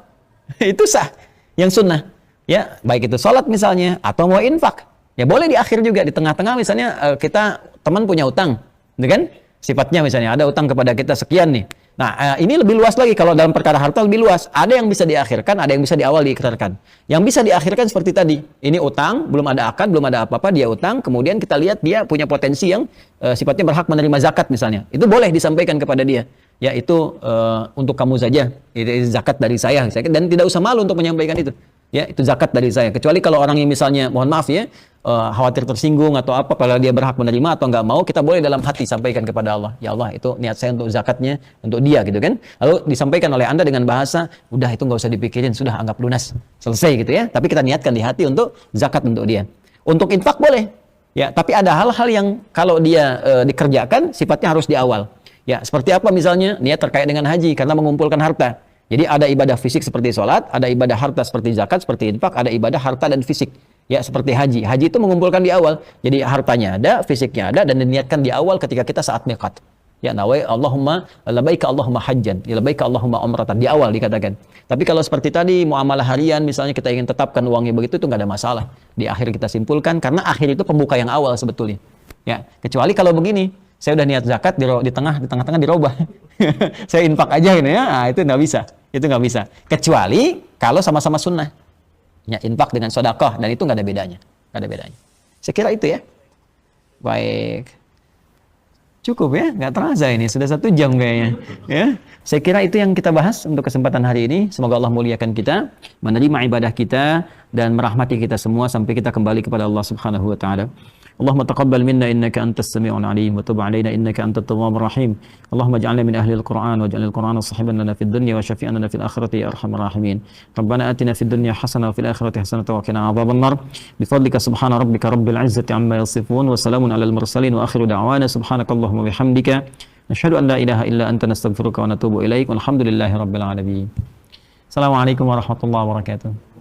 Itu sah. Yang sunnah. Ya, baik itu sholat misalnya atau mau infak. Ya boleh di akhir juga, di tengah-tengah misalnya kita teman punya utang, gitu kan? Sifatnya misalnya ada utang kepada kita sekian nih. Nah, ini lebih luas lagi kalau dalam perkara harta lebih luas. Ada yang bisa diakhirkan, ada yang bisa di awal diikrarkan. Yang bisa diakhirkan seperti tadi. Ini utang, belum ada akad, belum ada apa-apa, dia utang, kemudian kita lihat dia punya potensi yang sifatnya berhak menerima zakat misalnya. Itu boleh disampaikan kepada dia. Ya itu untuk kamu saja, itu zakat dari saya dan tidak usah malu untuk menyampaikan itu. Ya, itu zakat dari saya. Kecuali kalau orang yang misalnya, mohon maaf ya, khawatir tersinggung atau apa, kalau dia berhak menerima atau nggak mau, kita boleh dalam hati sampaikan kepada Allah. Ya Allah, itu niat saya untuk zakatnya, untuk dia gitu kan. Lalu disampaikan oleh Anda dengan bahasa, udah itu nggak usah dipikirin, sudah anggap lunas, selesai gitu ya. Tapi kita niatkan di hati untuk zakat untuk dia. Untuk infak boleh. Ya, tapi ada hal-hal yang kalau dia dikerjakan, sifatnya harus di awal. Ya, seperti apa misalnya, niat terkait dengan haji, karena mengumpulkan harta. Jadi ada ibadah fisik seperti sholat, ada ibadah harta seperti zakat, seperti infak, ada ibadah harta dan fisik. Ya, seperti haji. Haji itu mengumpulkan di awal. Jadi hartanya ada, fisiknya ada, dan diniatkan di awal ketika kita saat miqat. Ya, nawai Allahumma labbaika Allahumma hajjan, ya labbaika Allahumma umratan, di awal dikatakan. Tapi kalau seperti tadi muamalah harian misalnya kita ingin tetapkan uangnya begitu, itu nggak ada masalah. Di akhir kita simpulkan karena akhir itu pembuka yang awal sebetulnya. Ya, kecuali kalau begini, saya udah niat zakat di tengah-tengah dirubah. Saya infak aja gitu ya. Nah, itu nggak bisa. Itu nggak bisa. Kecuali kalau sama-sama sunnah. Ya, infak dengan sedekah dan itu nggak ada bedanya. Nggak ada bedanya. Saya kira itu ya. Baik. Cukup ya, nggak terasa ini sudah 1 jam kayaknya. Ya, saya kira itu yang kita bahas untuk kesempatan hari ini. Semoga Allah muliakan kita, menerima ibadah kita dan merahmati kita semua sampai kita kembali kepada Allah Subhanahu Wa Taala. Allahumma taqabbal minna innaka antas sami'ul alim wa tub 'alaina innaka antat tawwabur rahim. Allahumma ij'alna min ahli al-Qur'an waj'al al-Qur'ana sahiban lana fid dunya wa syafi'an lana fil akhirati ya arhamar rahimin. Rabbana atina fid dunya hasanah wa fil akhirati hasanah wa qina adzaban nar. Bi fadlika subhana rabbika rabbil 'izzati 'amma yasifun wa salamun 'alal mursalin wa akhiru da'wana subhanakallahumma bihamdika nashhadu an la ilaha illa anta nastaghfiruka wa natubu ilaik. Walhamdulillahi rabbil alamin. Assalamualaikum warahmatullahi wabarakatuh.